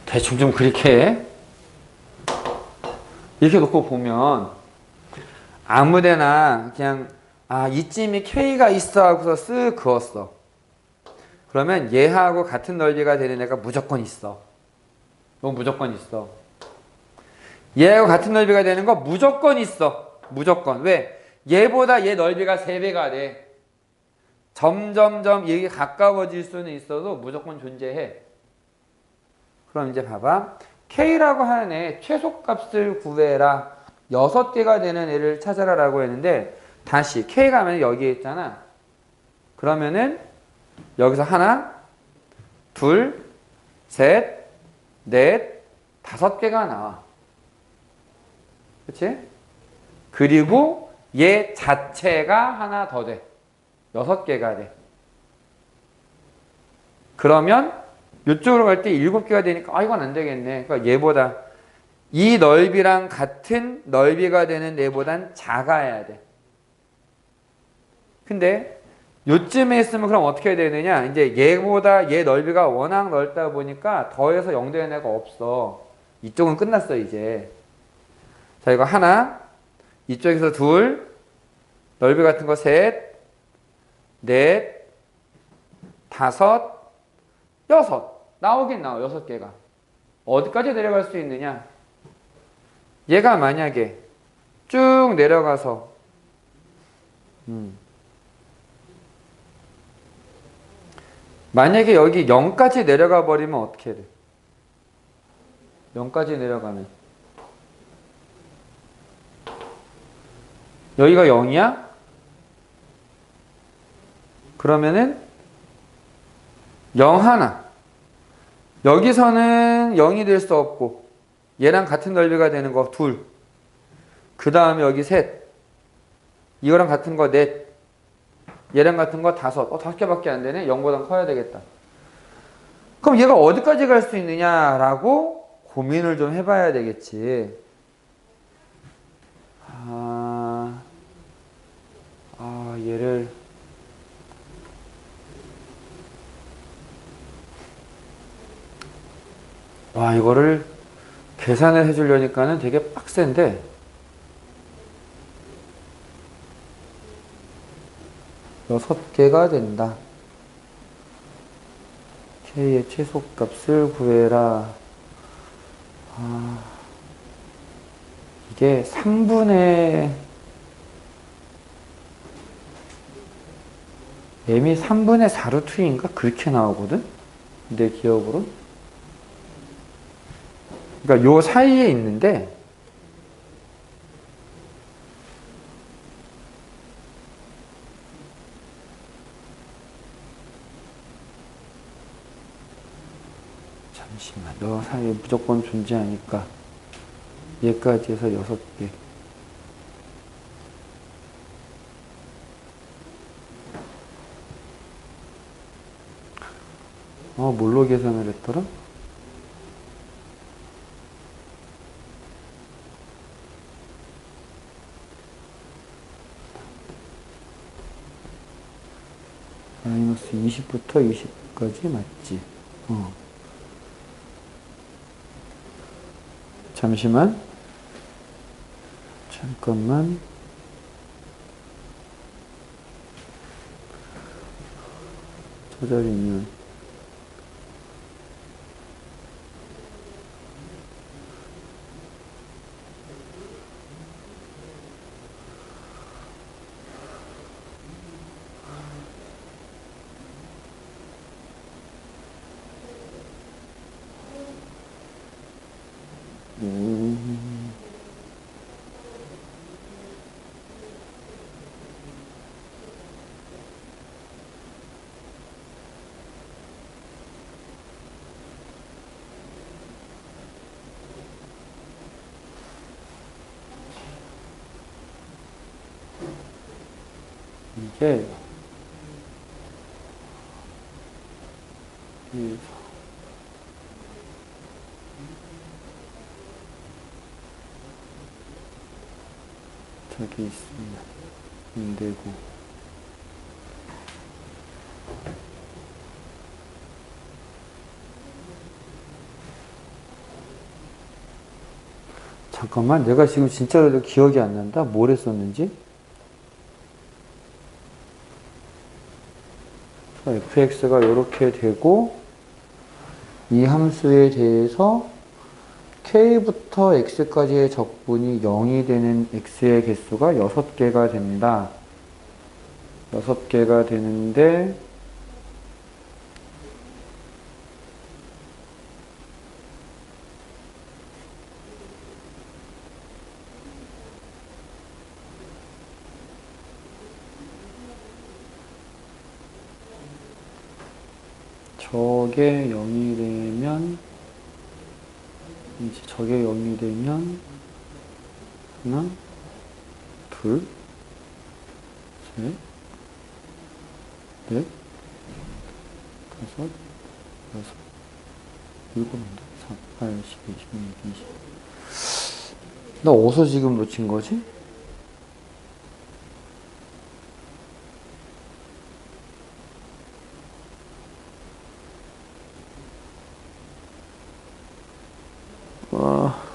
A: 대충 좀 그렇게 해. 이렇게 놓고 보면 아무데나 그냥 이쯤에 K가 있어 하고서 쓱 그었어. 그러면 얘하고 같은 넓이가 되는 애가 무조건 있어. 이건 무조건 있어. 얘하고 같은 넓이가 되는 거 무조건 있어. 무조건. 왜? 얘보다 얘 넓이가 3배가 돼. 점점점 얘가 가까워질 수는 있어도 무조건 존재해. 그럼 이제 봐봐. K라고 하는 애 최소값을 구해라. 6개가 되는 애를 찾아라 라고 했는데 다시 K가 하면 여기에 있잖아. 그러면은 여기서 하나, 둘, 셋, 넷, 5개가 나와. 그치? 그리고 얘 자체가 하나 더 돼. 6개가 돼. 그러면 이쪽으로 갈 때 7개가 되니까 이건 안 되겠네. 그러니까 얘보다 이 넓이랑 같은 넓이가 되는 얘보단 작아야 돼. 근데 요쯤에 있으면 그럼 어떻게 해야 되느냐? 이제 얘보다 얘 넓이가 워낙 넓다 보니까 더해서 0 되는 애가 없어. 이쪽은 끝났어 이제. 자, 이거 하나, 이쪽에서 둘, 넓이 같은 거 셋, 넷, 다섯, 여섯. 나오긴 나와, 6개가. 어디까지 내려갈 수 있느냐? 얘가 만약에 쭉 내려가서 만약에 여기 0까지 내려가 버리면 어떻게 돼? 0까지 내려가면 여기가 0이야? 그러면은 0 하나. 여기서는 0이 될 수 없고 얘랑 같은 넓이가 되는 거 둘. 그 다음에 여기 셋. 이거랑 같은 거 넷. 얘랑 같은 거 다섯. 5개밖에 안 되네. 0보단 커야 되겠다. 그럼 얘가 어디까지 갈 수 있느냐라고 고민을 좀 해봐야 되겠지. 얘를 이거를 계산을 해주려니까는 되게 빡센데 6개가 된다. K의 최소값을 구해라. 이게 3분의 m이 3분의 4루트인가? 그렇게 나오거든? 내 기억으로. 그러니까 요 사이에 있는데 잠시만, 요 사이에 무조건 존재하니까 얘까지 해서 6개. 뭘로 계산을 했더라? 마이너스 20부터 20까지 맞지? 잠시만. 잠깐만. 저 자리는 이게 저기 있습니다. 인되고 잠깐만, 내가 지금 진짜로 기억이 안 난다. 뭘 했었는지. fx가 이렇게 되고 이 함수에 대해서 k부터 x까지의 적분이 0이 되는 x의 개수가 6개가 된다. 6개가 되는데 저게 0이 되면 이제 저게 0이 되면 하나, 둘, 셋, 넷, 다섯, 여섯, 일곱, 4, 8, 10, 26, 20. 나 어디서 지금 놓친 거지? 와.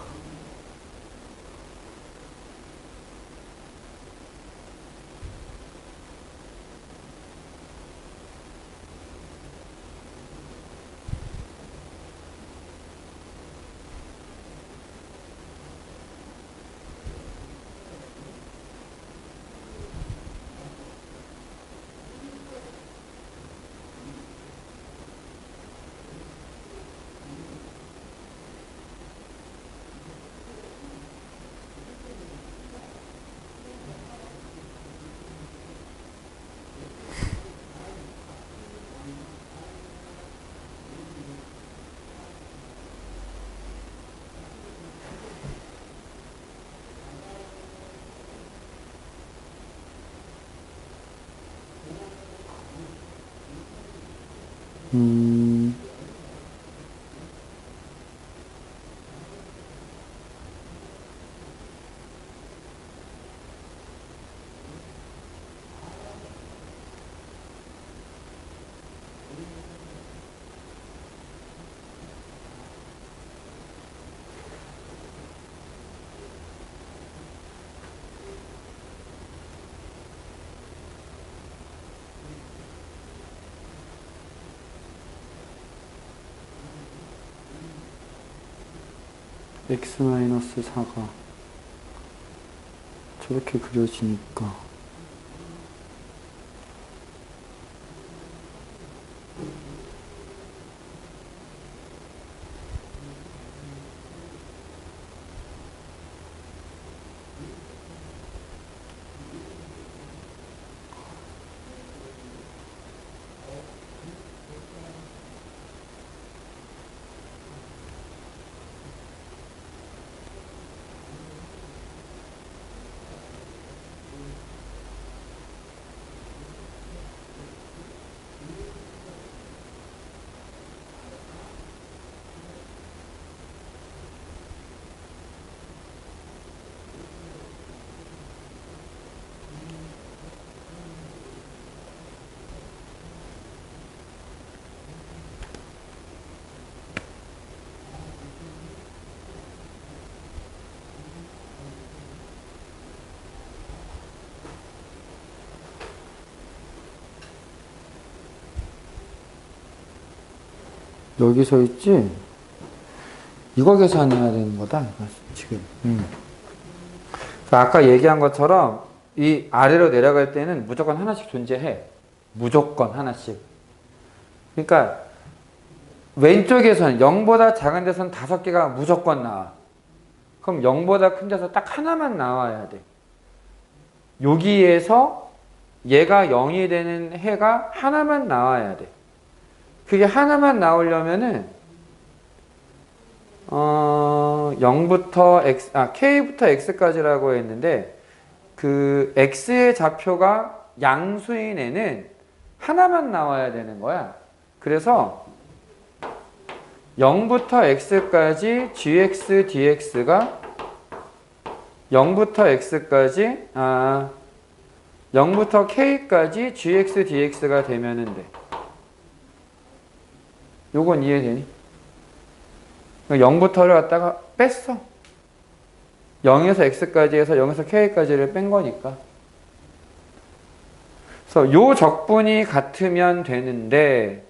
A: 음. x-4가 저렇게 그려지니까 여기서 있지? 이거 계산해야 되는 거다 지금. 아까 얘기한 것처럼 이 아래로 내려갈 때는 무조건 하나씩 존재해. 무조건 하나씩. 그러니까 왼쪽에서는 0보다 작은 데서는 5개가 무조건 나와. 그럼 0보다 큰 데서 딱 하나만 나와야 돼. 여기에서 얘가 0이 되는 해가 하나만 나와야 돼. 그게 하나만 나오려면은 0부터 x, k부터 x까지라고 했는데 그 x의 좌표가 양수인 애는 하나만 나와야 되는 거야. 그래서 0부터 x까지 gx dx가 0부터 x까지 0부터 k까지 gx dx가 되면은 돼. 요건 이해되니? 0부터를 갖다가 뺐어. 0에서 x까지 해서 0에서 k까지를 뺀 거니까. 그래서 요 적분이 같으면 되는데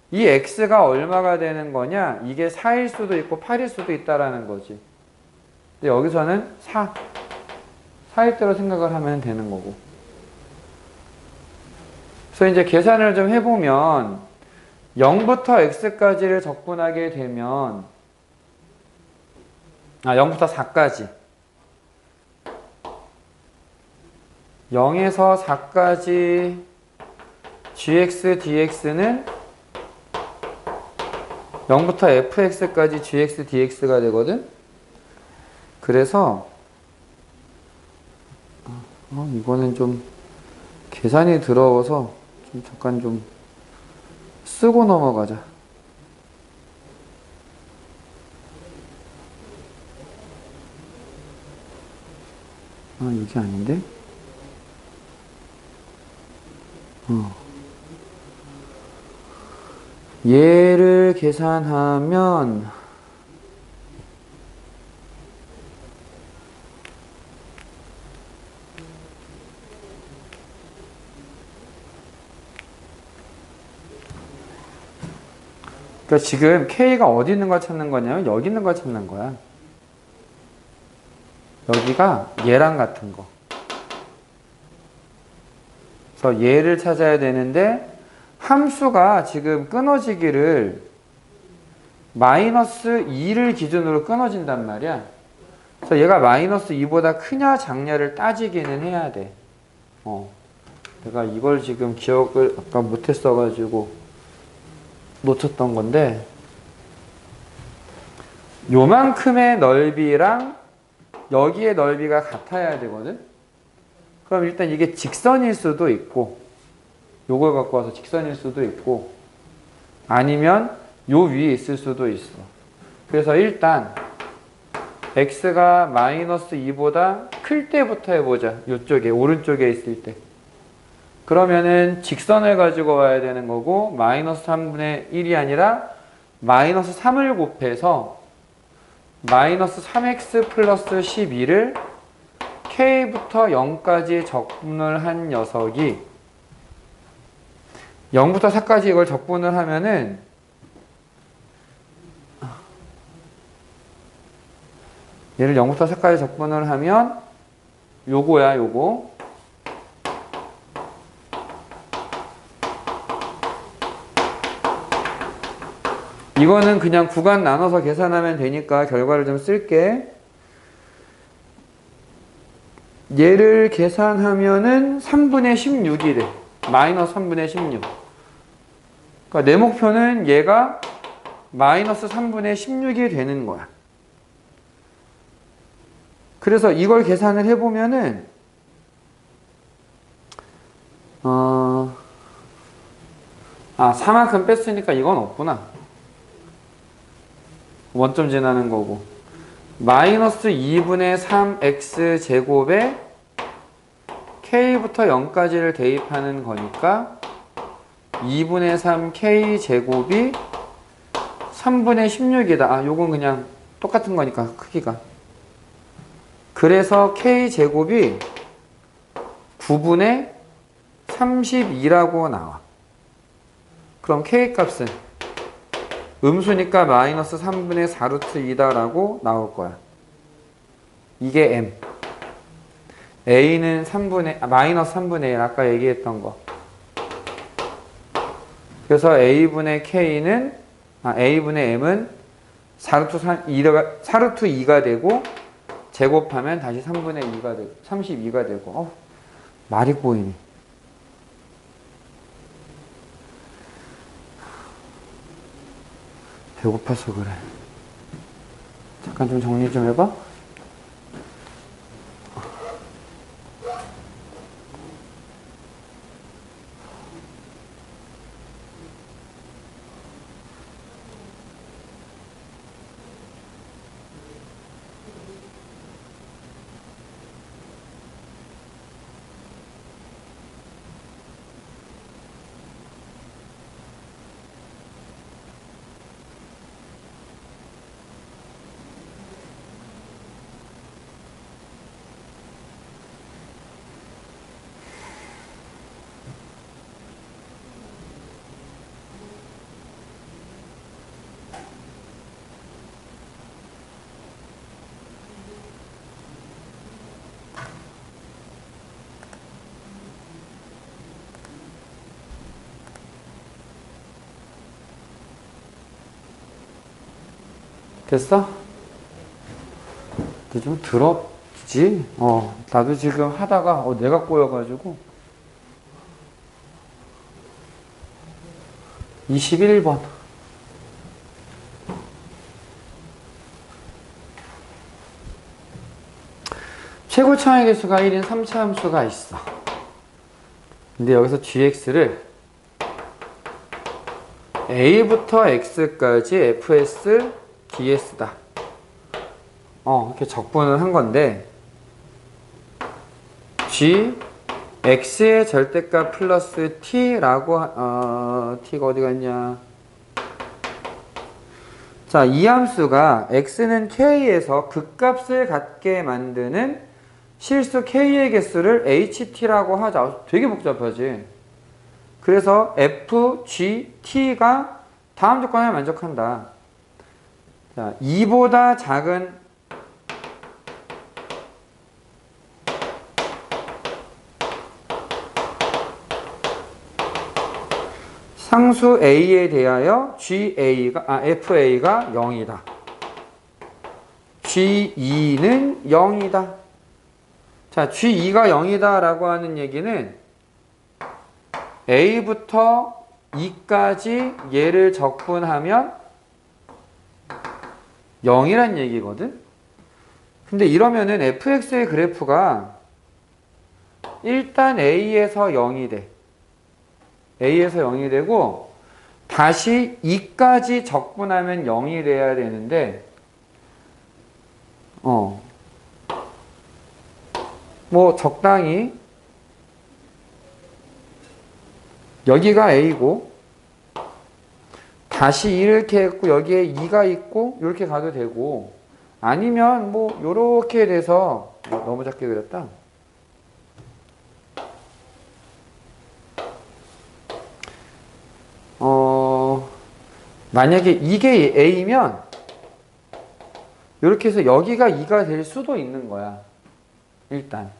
A: 이 x가 얼마가 되는 거냐? 이게 4일 수도 있고 8일 수도 있다라는 거지. 근데 여기서는 4일 대로 생각을 하면 되는 거고. 그래서 이제 계산을 좀 해보면 0부터 x까지를 적분하게 되면 0부터 4까지 0에서 4까지 gx dx는 0부터 fx까지 gx dx가 되거든. 그래서 이거는 좀 계산이 들어와서 좀 잠깐 좀 쓰고 넘어가자. 아, 이게 아닌데? 얘를 계산하면 그러니까 지금 K가 어디 있는 걸 찾는 거냐면 여기 있는 걸 찾는 거야. 여기가 얘랑 같은 거. 그래서 얘를 찾아야 되는데 함수가 지금 끊어지기를 마이너스 2를 기준으로 끊어진단 말이야. 그래서 얘가 마이너스 2보다 크냐 작냐를 따지기는 해야 돼. 내가 이걸 지금 기억을 아까 못했어가지고 놓쳤던 건데 요만큼의 넓이랑 여기의 넓이가 같아야 되거든. 그럼 일단 이게 직선일 수도 있고 요걸 갖고 와서 직선일 수도 있고 아니면 요 위에 있을 수도 있어. 그래서 일단 x가 마이너스 2보다 클 때부터 해보자. 요쪽에 오른쪽에 있을 때. 그러면은 직선을 가지고 와야 되는 거고 마이너스 3분의 1이 아니라 마이너스 3을 곱해서 마이너스 3x 플러스 12를 k부터 0까지 적분을 한 녀석이 0부터 4까지 이걸 적분을 하면은 얘를 0부터 4까지 적분을 하면 요거야, 요거. 이거는 그냥 구간 나눠서 계산하면 되니까 결과를 좀 쓸게. 얘를 계산하면은 3분의 16이 돼. 마이너스 3분의 16. 그러니까 내 목표는 얘가 마이너스 3분의 16이 되는 거야. 그래서 이걸 계산을 해보면은 4만큼 뺐으니까 이건 없구나. 원점 지나는 거고. 마이너스 2분의 3x 제곱에 k부터 0까지를 대입하는 거니까 2분의 3k 제곱이 3분의 16이다. 요건 그냥 똑같은 거니까 크기가. 그래서 k 제곱이 9분의 32라고 나와. 그럼 k 값은 음수니까 마이너스 3분의 4루트 2다라고 나올 거야. 이게 m. a는 마이너스 3분의 1 아까 얘기했던 거. 그래서 a분의 k는 a분의 m은 4루트 2가 되고 제곱하면 다시 3분의 2가 되고 32가 되고 말이 꼬이네. 배고파서 그래. 잠깐 좀 정리 좀 해봐. 됐어? 근데 좀 더럽지? 나도 지금 하다가 내가 꼬여가지고 21번 최고 차항의 개수가 1인 3차 함수가 있어. 근데 여기서 gx를 a부터 x까지 fs ds다. 이렇게 적분을 한 건데 g x의 절대값 플러스 t라고 t가 어디 갔냐? 자, 이 함수가 x는 k에서 극값을 갖게 만드는 실수 k의 개수를 ht라고 하자. 되게 복잡하지. 그래서 f, g, t가 다음 조건에 만족한다. 자, 2보다 작은 상수 a에 대하여 fa가 0이다. g2는 0이다. 자, g2가 0이다 라고 하는 얘기는 a부터 2까지 얘를 적분하면 0이란 얘기거든. 근데 이러면은 fx의 그래프가 일단 a에서 0이 돼. a에서 0이 되고 다시 2까지 적분하면 0이 돼야 되는데 뭐 적당히 여기가 a고 다시 이렇게 했고 여기에 2가 있고 이렇게 가도 되고 아니면 뭐 요렇게 돼서 너무 작게 그렸다. 만약에 이게 a면 이렇게 해서 여기가 2가 될 수도 있는 거야. 일단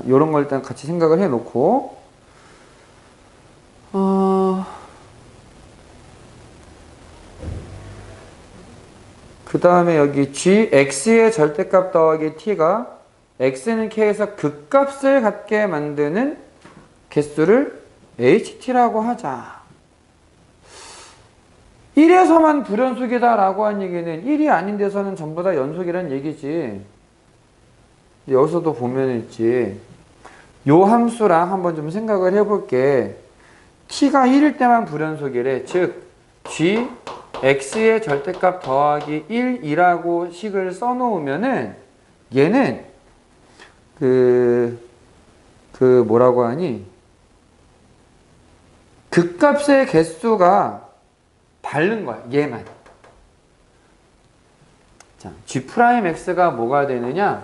A: 이런 걸 일단 같이 생각을 해 놓고 그 다음에 여기 gx의 절대값 더하기 t가 x는 k에서 극값을 갖게 만드는 개수를 ht라고 하자. 1에서만 불연속이다 라고 한 얘기는 1이 아닌 데서는 전부 다 연속이란 얘기지. 여기서도 보면 있지. 요 함수랑 한번 좀 생각을 해볼게. t가 1일 때만 불연속이래. 즉 g x의 절대값 더하기 1이라고 식을 써놓으면은 얘는 뭐라고 하니? 극값의 개수가 다른 거야. 얘만. 자, g'x가 뭐가 되느냐?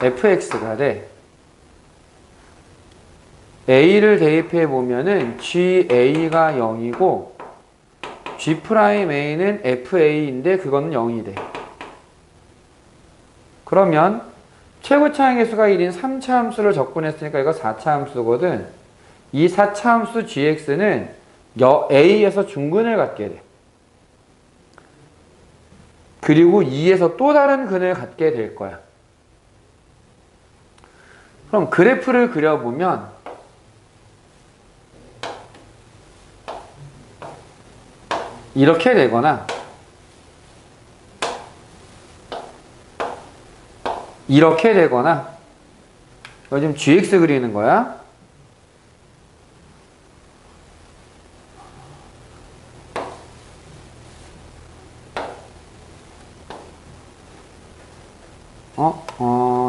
A: fx가 돼. a를 대입해 보면은 ga가 0이고 g'a는 fa인데 그거는 0이 돼. 그러면 최고차항 개수가 1인 3차 함수를 적분했으니까 이거 4차 함수거든. 이 4차 함수 gx는 a에서 중근을 갖게 돼. 그리고 2에서 또 다른 근을 갖게 될 거야. 그럼 그래프를 그려보면 이렇게 되거나 이렇게 되거나 요즘 gx 그리는 거야.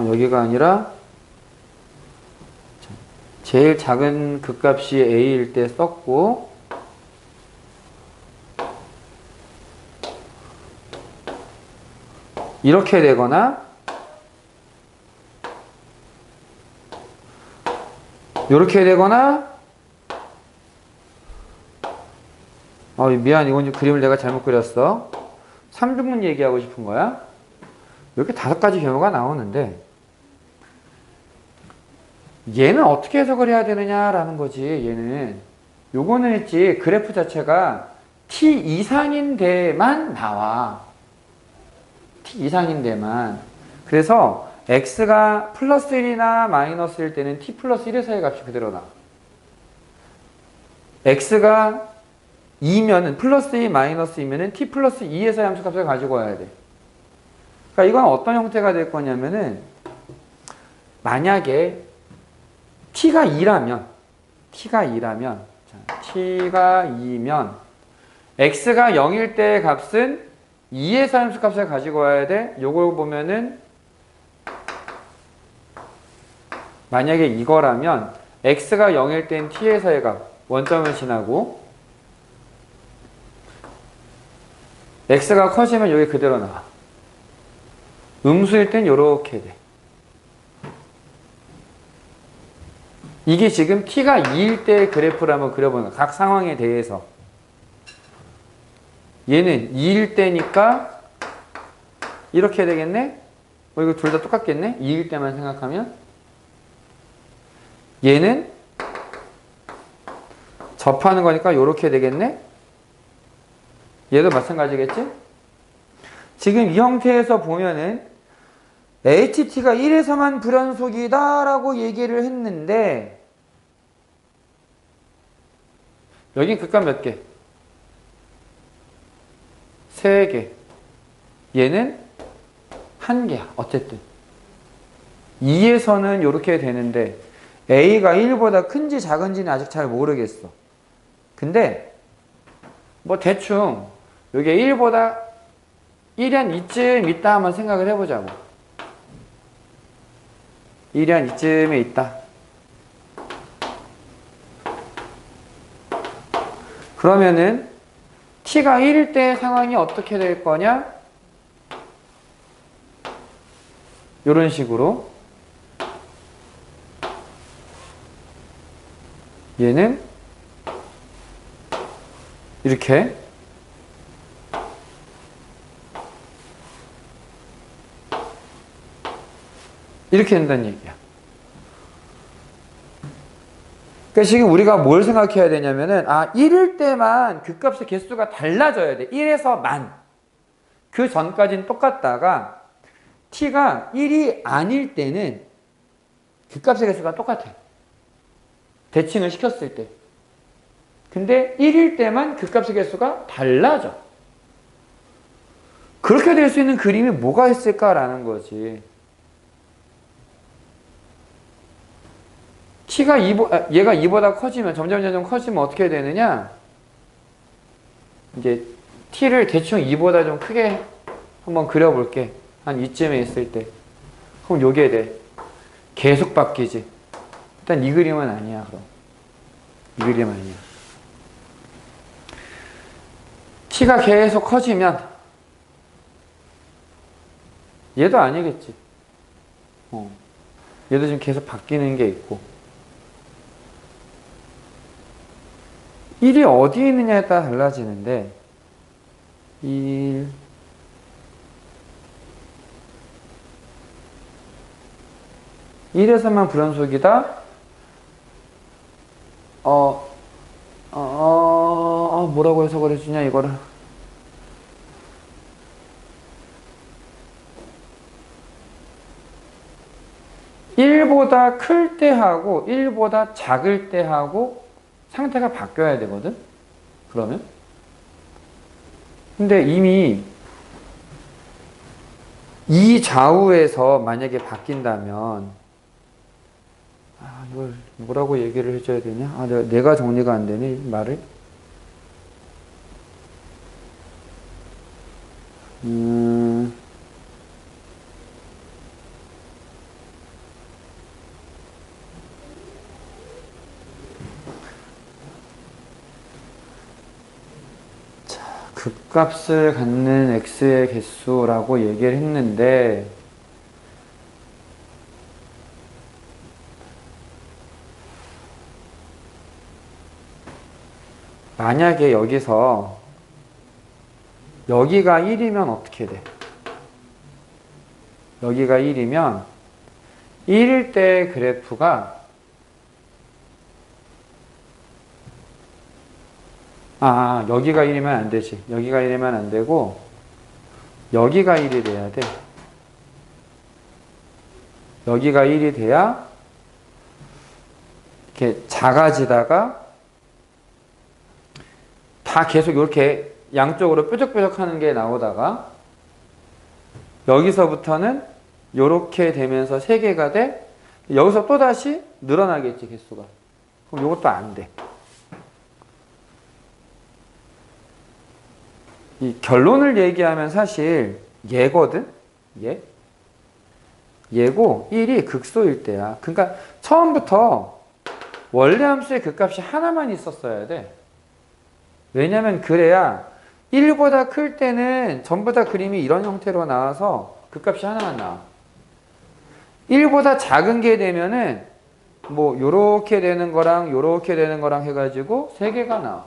A: 여기가 아니라 제일 작은 극값이 a일 때 썼고 이렇게 되거나 이렇게 되거나 미안 이건 그림을 내가 잘못 그렸어. 3등분 얘기하고 싶은 거야. 이렇게 5가지 경우가 나오는데 얘는 어떻게 해석을 해야 되느냐라는 거지. 얘는 요거는 있지 그래프 자체가 t 이상인 데만 나와. t 이상인 데만. 그래서 x가 플러스 1이나 마이너스 1일 때는 t 플러스 1의 사이 값이 그대로 나와. x가 2면은 플러스 2 마이너스 2면은 t 플러스 2의 사이 함수값을 가지고 와야 돼. 그러니까 이건 어떤 형태가 될 거냐면은 만약에 t가 2라면 t가 2면 x가 0일 때의 값은 2의 사함수 값을 가지고 와야 돼. 요걸 보면은 만약에 이거라면 x가 0일 땐 t에서의 값 원점을 지나고 x가 커지면 여기 그대로 나와. 음수일 땐 요렇게 돼. 이게 지금 t가 2일 때의 그래프를 한번 그려보는 거야. 각 상황에 대해서. 얘는 2일 때니까 이렇게 되겠네? 이거 둘 다 똑같겠네? 2일 때만 생각하면. 얘는 접하는 거니까 이렇게 되겠네? 얘도 마찬가지겠지? 지금 이 형태에서 보면은 HT가 1에서만 불연속이다 라고 얘기를 했는데 여긴 극값 몇 개? 3개. 얘는 1개야. 어쨌든 2에서는 이렇게 되는데 A가 1보다 큰지 작은지는 아직 잘 모르겠어. 근데 뭐 대충 이게 1보다 1이 한 이쯤 있다 한번 생각을 해보자고. 1이 한 이쯤에 있다. 그러면은 t가 1일 때 상황이 어떻게 될 거냐? 이런 식으로 얘는 이렇게 된다는 얘기야. 그러니까 지금 우리가 뭘 생각해야 되냐면은 1일 때만 그 값의 개수가 달라져야 돼. 1에서 만. 그 전까지는 똑같다가 t가 1이 아닐 때는 그 값의 개수가 똑같아. 대칭을 시켰을 때. 근데 1일 때만 그 값의 개수가 달라져. 그렇게 될 수 있는 그림이 뭐가 있을까라는 거지. t가 얘가 2보다 커지면 점점 커지면 어떻게 되느냐? 이제 t를 대충 2보다 좀 크게 한번 그려볼게. 한 이쯤에 있을 때. 그럼 요게 돼. 계속 바뀌지. 일단 이 그림은 아니야. 그럼 이 그림 아니야. t가 계속 커지면 얘도 아니겠지. 얘도 지금 계속 바뀌는 게 있고 1이 어디에 있느냐에 따라 달라지는데 1에서만 불연속이다? 뭐라고 해석을 해주냐 이거를. (1보다) 클 때 하고 (1보다) 작을 때 하고 상태가 바뀌어야 되거든? 그러면? 근데 이미 이 좌우에서 만약에 바뀐다면 이걸 뭐라고 얘기를 해줘야 되냐? 내가 정리가 안 되네, 말을. 극값을 갖는 x의 개수라고 얘기를 했는데 만약에 여기서 여기가 1이면 어떻게 돼? 여기가 1이면 1일 때 그래프가 여기가 1이면 안 되지. 여기가 1이면 안 되고 여기가 1이 돼야 돼. 여기가 1이 돼야 이렇게 작아지다가 다 계속 이렇게 양쪽으로 뾰족뾰족 하는 게 나오다가 여기서부터는 이렇게 되면서 3개가 돼. 여기서 또다시 늘어나겠지, 개수가. 그럼 이것도 안 돼. 이 결론을 얘기하면 사실 얘거든? 얘고 1이 극소일 때야. 그러니까 처음부터 원래 함수의 극값이 하나만 있었어야 돼. 왜냐면 그래야 1보다 클 때는 전부 다 그림이 이런 형태로 나와서 극값이 하나만 나와. 1보다 작은 게 되면은 뭐 요렇게 되는 거랑 요렇게 되는 거랑 해가지고 세 개가 나와.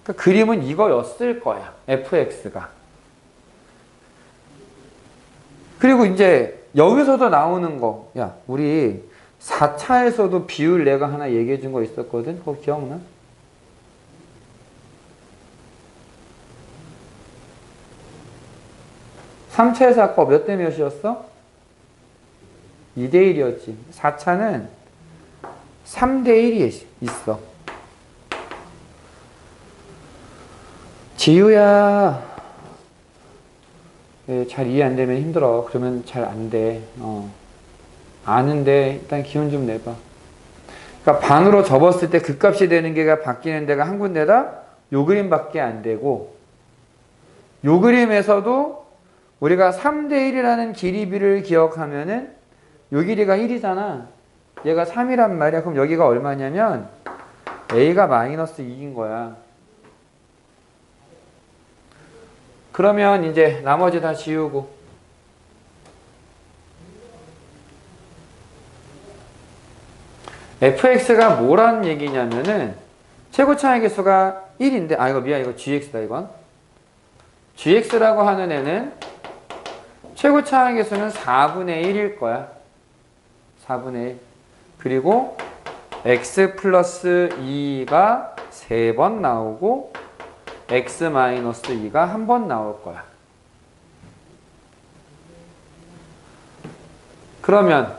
A: 그러니까 그림은 이거였을 거야. fx가. 그리고 이제 여기서도 나오는 거. 야, 우리 4차에서도 비율 내가 하나 얘기해 준 거 있었거든? 그거 기억나? 3차에서 아까 몇 대 몇이었어? 2대 1이었지. 4차는 3대 1이 있어. 지우야, 잘 이해 안 되면 힘들어. 그러면 잘 안 돼. 아는데 일단 기운 좀 내봐. 그러니까 반으로 접었을 때 극값이 되는 게가 바뀌는 데가 한 군데다 요 그림밖에 안 되고, 요 그림에서도 우리가 3대 1이라는 길이비를 기억하면은 요 길이가 1이잖아. 얘가 3이란 말이야. 그럼 여기가 얼마냐면 a가 마이너스 2인 거야. 그러면 이제 나머지 다 지우고 fx가 뭐란 얘기냐면은 최고차의 개수가 1인데 이거 미안, 이거 gx다. 이건 gx라고 하는 애는 최고차의 개수는 4분의 1일 거야. 4분의 1. 그리고 x 플러스 2가 3번 나오고 x 마이너스 2가 한 번 나올 거야. 그러면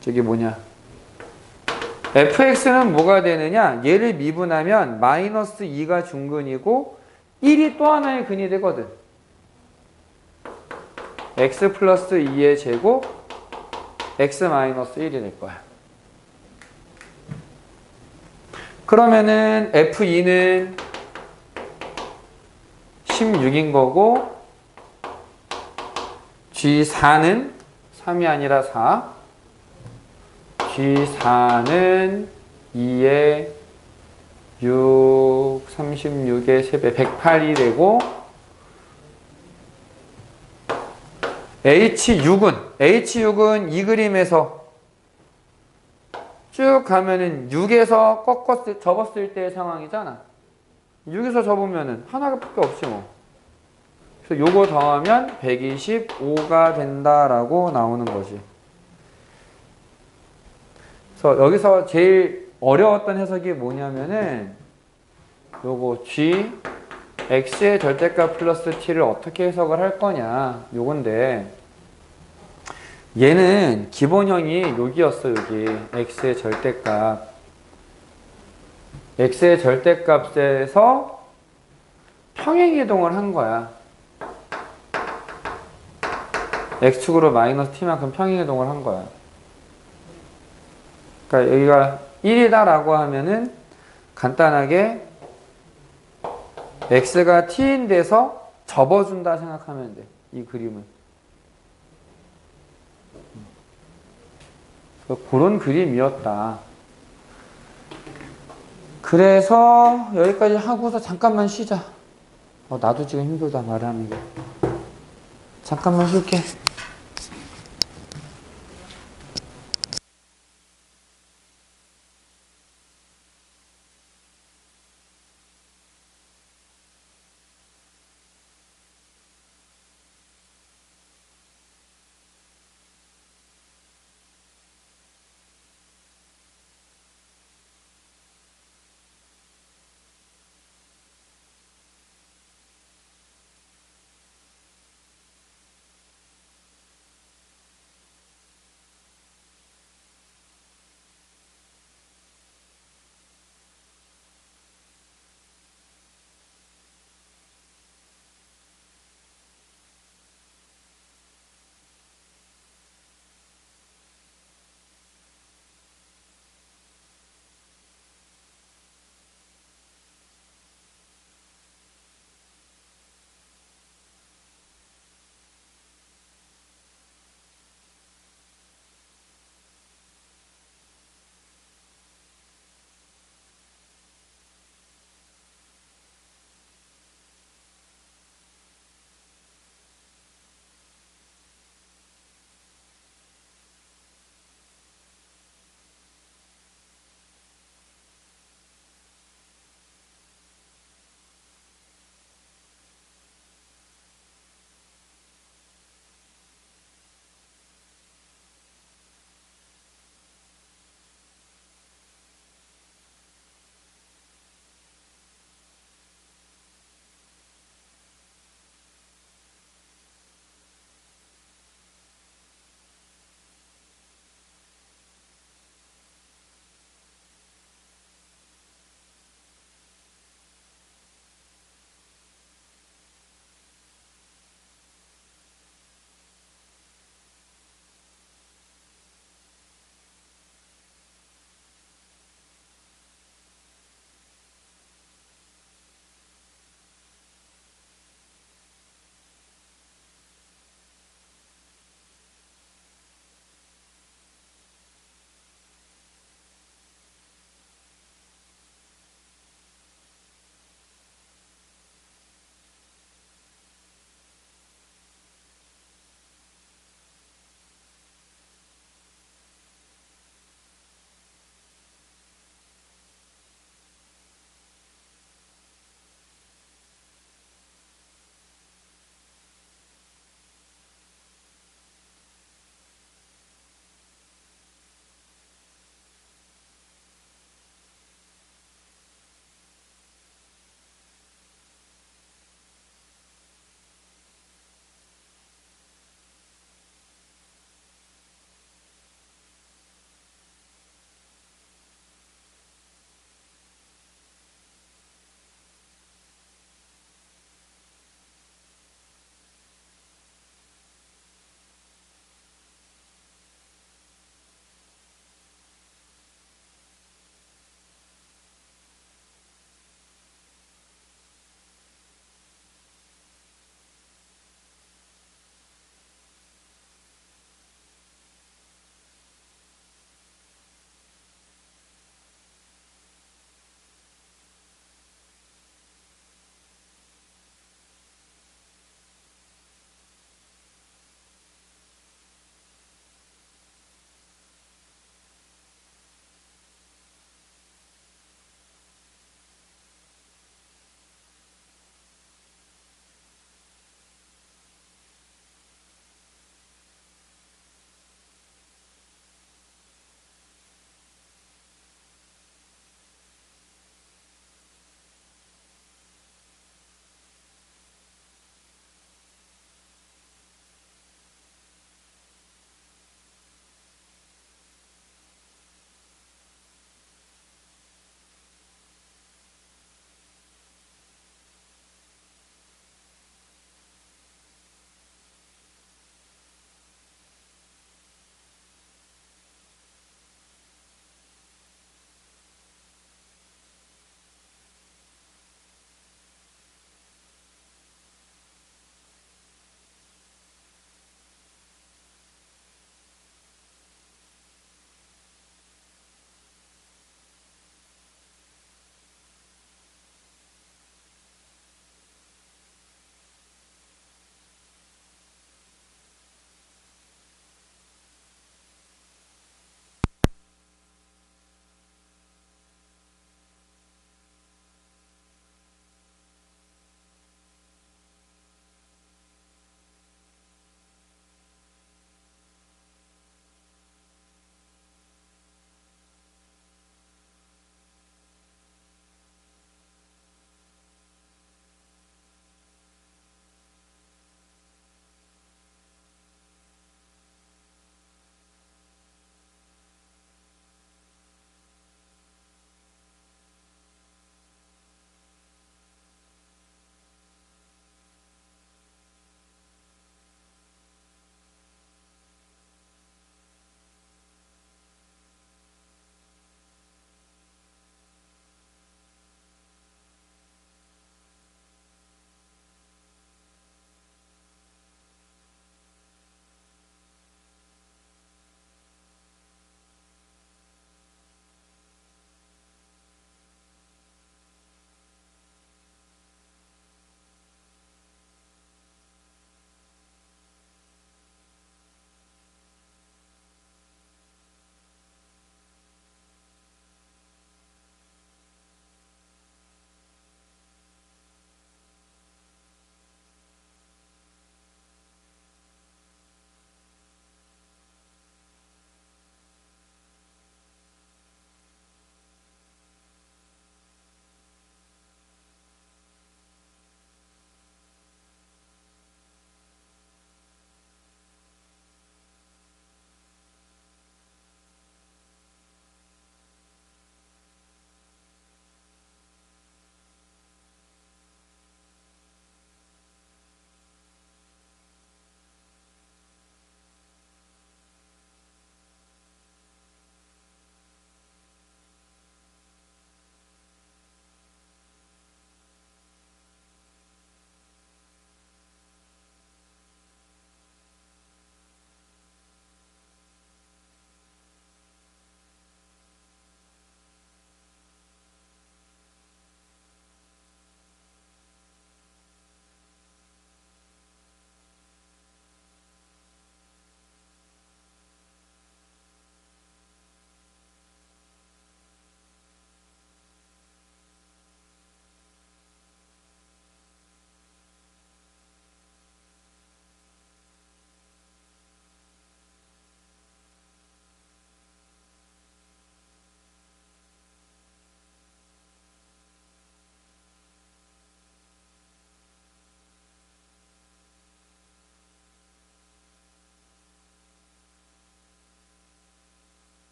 A: 저기 뭐냐, fx는 뭐가 되느냐, 얘를 미분하면 마이너스 2가 중근이고 1이 또 하나의 근이 되거든. x 플러스 2의 제곱 x 마이너스 1이 될 거야. 그러면은 f2는 16인 거고 G4는 3이 아니라 4, G4는 2에 6, 36의 3배 108이 되고 H6은 이 그림에서 쭉 가면은 6에서 접었을 때의 상황이잖아. 6에서 접으면은 하나밖에 없지 뭐. 그래서 요거 더하면 125가 된다라고 나오는 거지. 그래서 여기서 제일 어려웠던 해석이 뭐냐면은 요거 G, X의 절대값 플러스 T를 어떻게 해석을 할 거냐 요건데, 얘는 기본형이 여기였어. 여기 X의 절대값. X의 절대값에서 평행이동을 한 거야. X축으로 마이너스 T만큼 평행이동을 한 거야. 그러니까 여기가 1이다 라고 하면은 간단하게 X가 T인 데서 접어준다 생각하면 돼. 이 그림은. 그런 그림이었다. 그래서 여기까지 하고서 잠깐만 쉬자. 나도 지금 힘들다 말하는 게. 잠깐만 쉴게.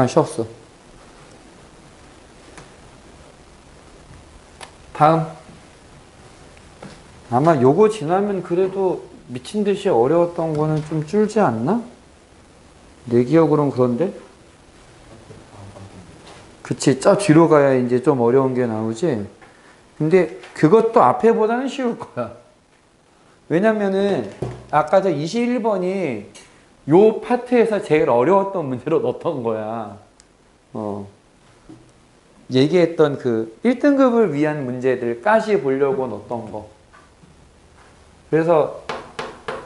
A: 잠깐 쉬었어. 다음. 아마 요거 지나면 그래도 미친 듯이 어려웠던 거는 좀 줄지 않나? 내 기억으로는 그런데? 그치, 저 뒤로 가야 이제 좀 어려운 게 나오지? 근데 그것도 앞에보다는 쉬울 거야. 왜냐면은 아까 저 21번이 요 파트에서 제일 어려웠던 문제로 넣었던 거야. 얘기했던 그 1등급을 위한 문제들까지 보려고 넣었던 거. 그래서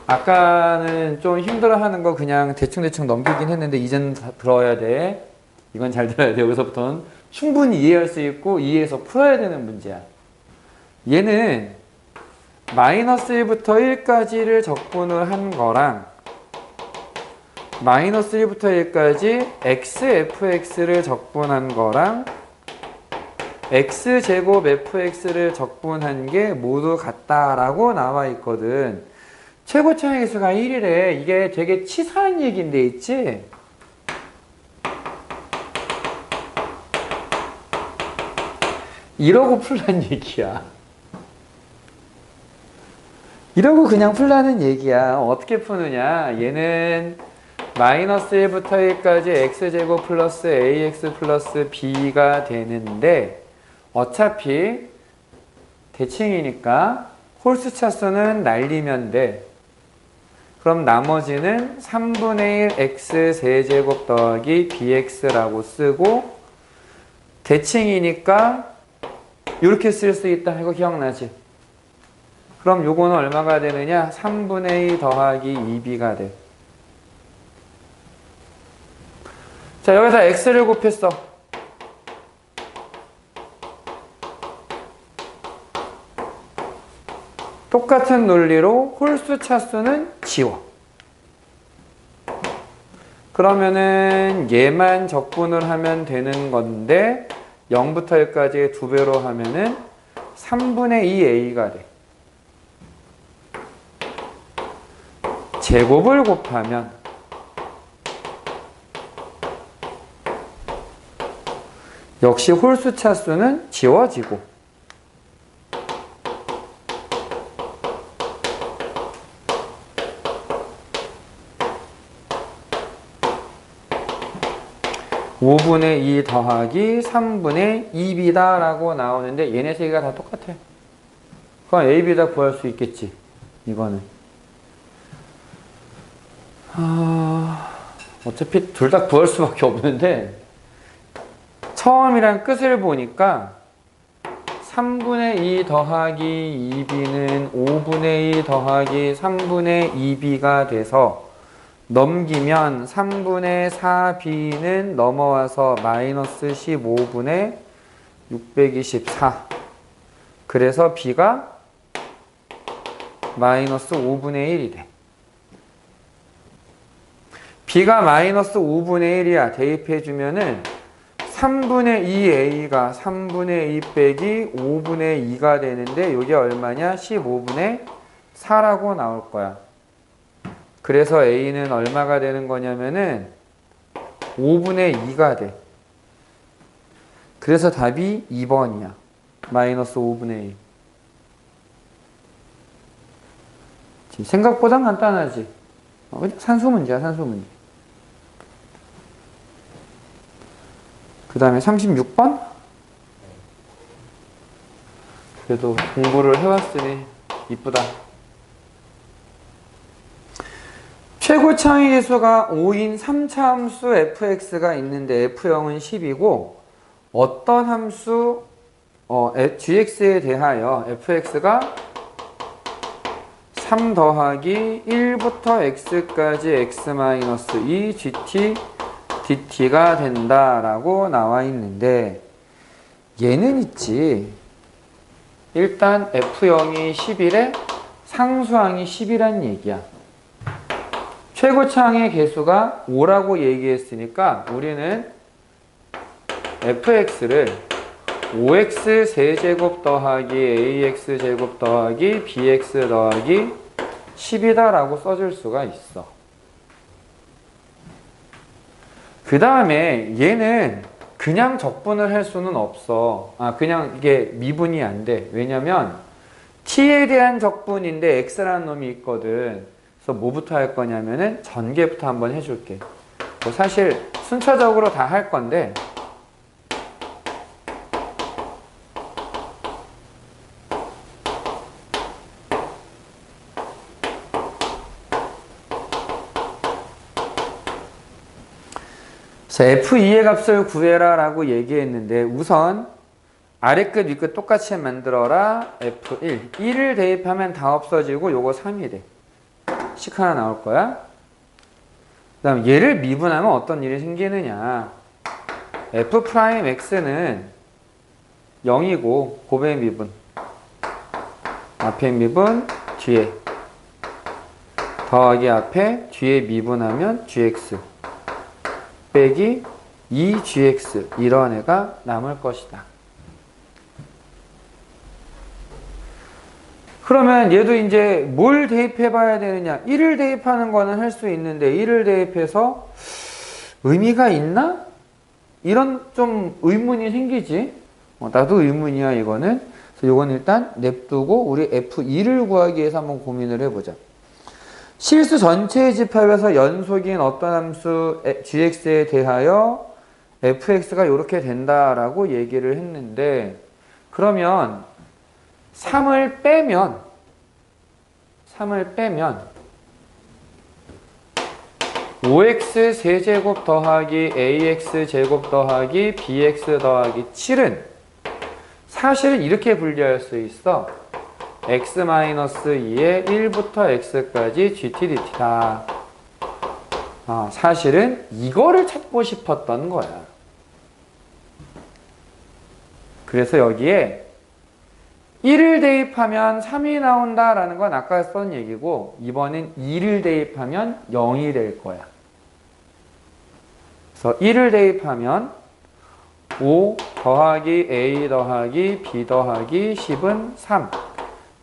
A: 아까는 좀 힘들어하는 거 그냥 대충대충 넘기긴 했는데 이제는 다 들어야 돼. 이건 잘 들어야 돼. 여기서부터는 충분히 이해할 수 있고 이해해서 풀어야 되는 문제야. 얘는 마이너스 1부터 1까지를 적분을 한 거랑 마이너스 1부터 1까지 xfx를 적분한 거랑 x제곱 fx를 적분한 게 모두 같다라고 나와 있거든. 최고차의 개수가 1이래. 이게 되게 치사한 얘기인데 있지? 이러고 풀란 얘기야. 이러고 그냥 풀라는 얘기야. 어떻게 푸느냐. 얘는 마이너스 1부터 1까지 x제곱 플러스 ax 플러스 b가 되는데 어차피 대칭이니까 홀수 차수는 날리면 돼. 그럼 나머지는 3분의 1 x 세제곱 더하기 bx라고 쓰고 대칭이니까 이렇게 쓸 수 있다. 이거 기억나지? 그럼 요거는 얼마가 되느냐? 3분의 2 더하기 2b가 돼. 자, 여기다 x를 곱했어. 똑같은 논리로 홀수 차수는 지워. 그러면은 얘만 적분을 하면 되는 건데 0부터 1까지 2배로 하면은 3분의 2a가 돼. 제곱을 곱하면 역시 홀수 차수는 지워지고 5분의 2 더하기 3분의 2b다 라고 나오는데 얘네 세 개가 다 똑같아. 그럼 a, b 다 구할 수 있겠지. 이거는 어차피 둘 다 구할 수밖에 없는데 처음이랑 끝을 보니까 3분의 2 더하기 2b는 5분의 2 더하기 3분의 2b가 돼서 넘기면 3분의 4b는 넘어와서 마이너스 15분의 624. 그래서 b가 마이너스 5분의 1이 돼. b가 마이너스 5분의 1이야. 대입해주면은 3분의 2a가 3분의 2 빼기 5분의 2가 되는데 이게 얼마냐? 15분의 4라고 나올 거야. 그래서 a는 얼마가 되는 거냐면은 5분의 2가 돼. 그래서 답이 2번이야. 마이너스 5분의 1. 생각보다 간단하지. 산수 문제야, 산수 문제. 그 다음에 36번? 그래도 공부를 해왔으니 이쁘다. 최고차의 개수가 5인 3차 함수 fx가 있는데 f0은 10이고 어떤 함수 gx에 대하여 fx가 3 더하기 1부터 x까지 x-2 gt dt가 된다라고 나와 있는데 얘는 있지. 일단 f0이 11에 상수항이 10이란 얘기야. 최고차항의 개수가 5라고 얘기했으니까 우리는 fx를 5x 세제곱 더하기 ax 제곱 더하기 bx 더하기 10이다 라고 써줄 수가 있어. 그 다음에 얘는 그냥 적분을 할 수는 없어. 그냥 이게 미분이 안 돼. 왜냐면 t에 대한 적분인데 x라는 놈이 있거든. 그래서 뭐부터 할 거냐면은 전개부터 한번 해줄게. 뭐 사실 순차적으로 다 할 건데 그래서 F2의 값을 구해라 라고 얘기했는데 우선 아래 끝, 위 끝 똑같이 만들어라. F1. 1을 대입하면 다 없어지고 요거 3이 돼. 식 하나 나올 거야. 그 다음 얘를 미분하면 어떤 일이 생기느냐. F'X는 0이고 곱의 미분. 앞에 미분, 뒤에. 더하기 앞에, 뒤에 미분하면 gx. 빼기 2gx. 이런 애가 남을 것이다. 그러면 얘도 이제 뭘 대입해 봐야 되느냐. 1을 대입하는 거는 할 수 있는데 1을 대입해서 의미가 있나? 이런 좀 의문이 생기지. 나도 의문이야 이거는. 그래서 이건 일단 냅두고 우리 F2를 구하기 위해서 한번 고민을 해보자. 실수 전체의 집합에서 연속인 어떤 함수 gx에 대하여 fx가 이렇게 된다라고 얘기를 했는데 그러면 3을 빼면 5x 세제곱 더하기 ax 제곱 더하기 bx 더하기 7은 사실은 이렇게 분리할 수 있어. x-2의 1부터 x까지 gtdt다. 사실은 이거를 찾고 싶었던 거야. 그래서 여기에 1을 대입하면 3이 나온다라는 건 아까 썼던 얘기고 이번엔 2를 대입하면 0이 될 거야. 그래서 1을 대입하면 5 더하기 a 더하기 b 더하기 10은 3.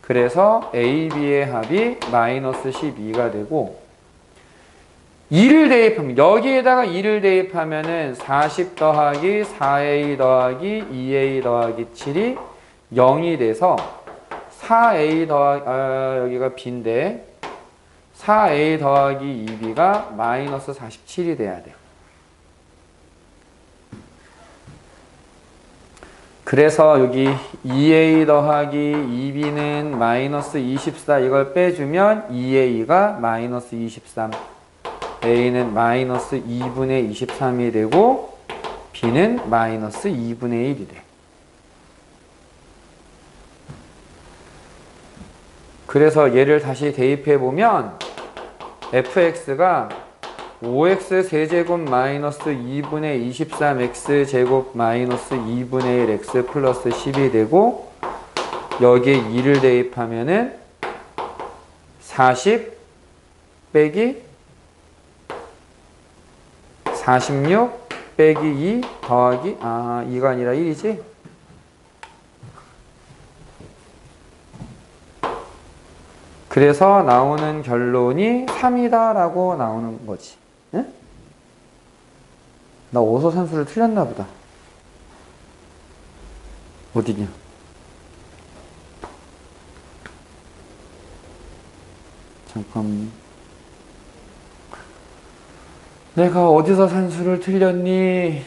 A: 그래서 a, b의 합이 마이너스 12가 되고 2를 대입하면 여기에다가 2를 대입하면은 40 더하기 4a 더하기 2a 더하기 7이 0이 돼서 4a 더하기 여기가 b인데 4a 더하기 2b가 마이너스 47이 돼야 돼요. 그래서 여기 2a 더하기 2b는 마이너스 24 이걸 빼주면 2a가 마이너스 23 a는 마이너스 2분의 23이 되고 b는 마이너스 2분의 1이 돼. 그래서 얘를 다시 대입해보면 fx가 5x 세제곱 마이너스 2분의 23x 제곱 마이너스 2분의 1x 플러스 10이 되고 여기에 2를 대입하면은 40 빼기 46 빼기 2 더하기 2가 아니라 1이지? 그래서 나오는 결론이 3이다 라고 나오는 거지. 응? 나 어서 산수를 틀렸나 보다. 어디냐? 잠깐. 내가 어디서 산수를 틀렸니?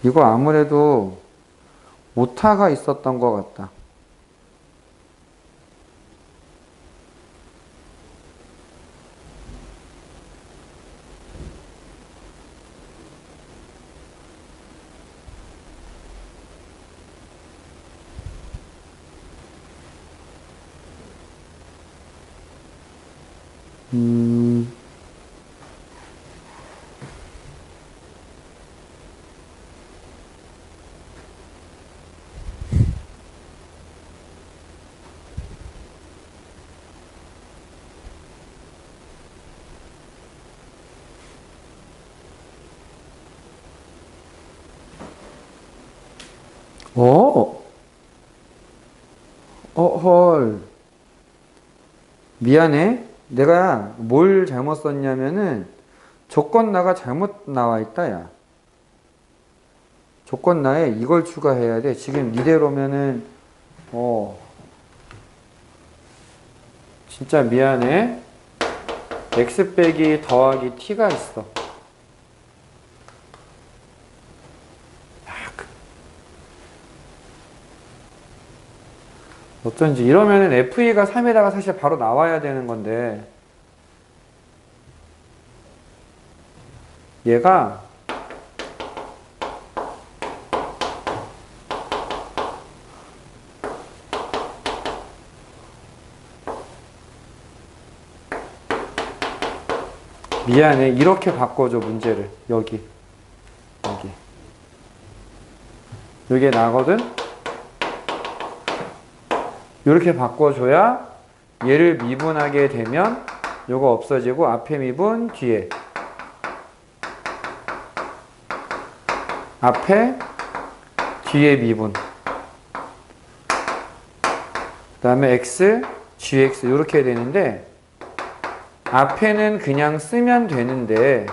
A: 이거 아무래도 오타가 있었던 것 같다. 오! 헐. 미안해. 내가 뭘 잘못 썼냐면은 조건나가 잘못 나와 있다, 야. 조건나에 이걸 추가해야 돼. 지금 이대로면은, 진짜 미안해. x 빼기 더하기 t가 있어. 어쩐지 이러면은 FE가 3에다가 사실 바로 나와야 되는 건데 얘가 미안해. 이렇게 바꿔줘 문제를. 여기 이게 나거든. 이렇게 바꿔줘야 얘를 미분하게 되면 요거 없어지고 앞에 미분 뒤에 앞에 뒤에 미분 그 다음에 x, gx 이렇게 되는데 앞에는 그냥 쓰면 되는데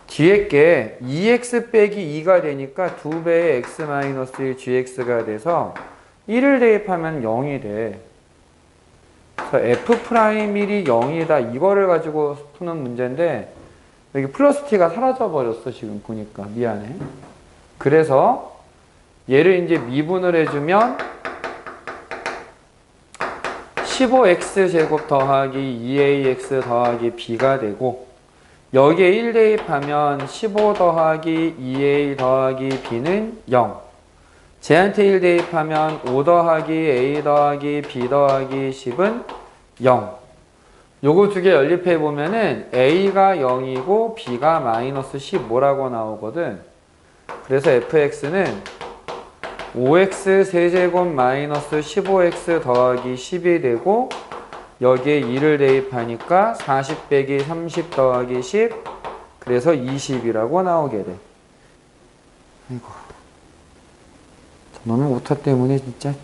A: 뒤에 게 2x 빼기 2가 되니까 2배의 x-1 gx가 돼서 1을 대입하면 0이 돼. 그래서 f'1이 0이다. 이거를 가지고 푸는 문제인데 여기 플러스 t가 사라져 버렸어. 지금 보니까. 미안해. 그래서 얘를 이제 미분을 해주면 15x 제곱 더하기 2ax 더하기 b가 되고 여기에 1 대입하면 15 더하기 2a 더하기 b는 0. 쟤한테 1 대입하면 5 더하기 a 더하기 b 더하기 10은 0. 요거 두 개 연립해 보면은 a가 0이고 b가 마이너스 15라고 나오거든. 그래서 fx는 5x 세제곱 마이너스 15x 더하기 10이 되고 여기에 2를 대입하니까 40 빼기 30 더하기 10 그래서 20이라고 나오게 돼. 아이고. 너무 오타 때문에 진짜.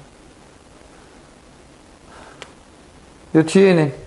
A: 요 뒤에는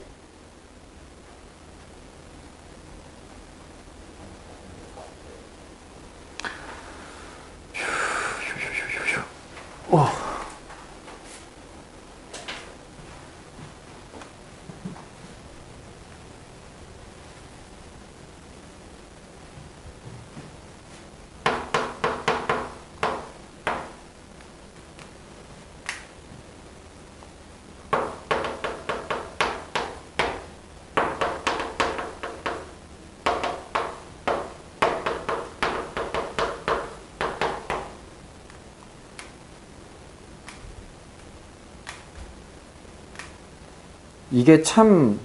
A: 이게 참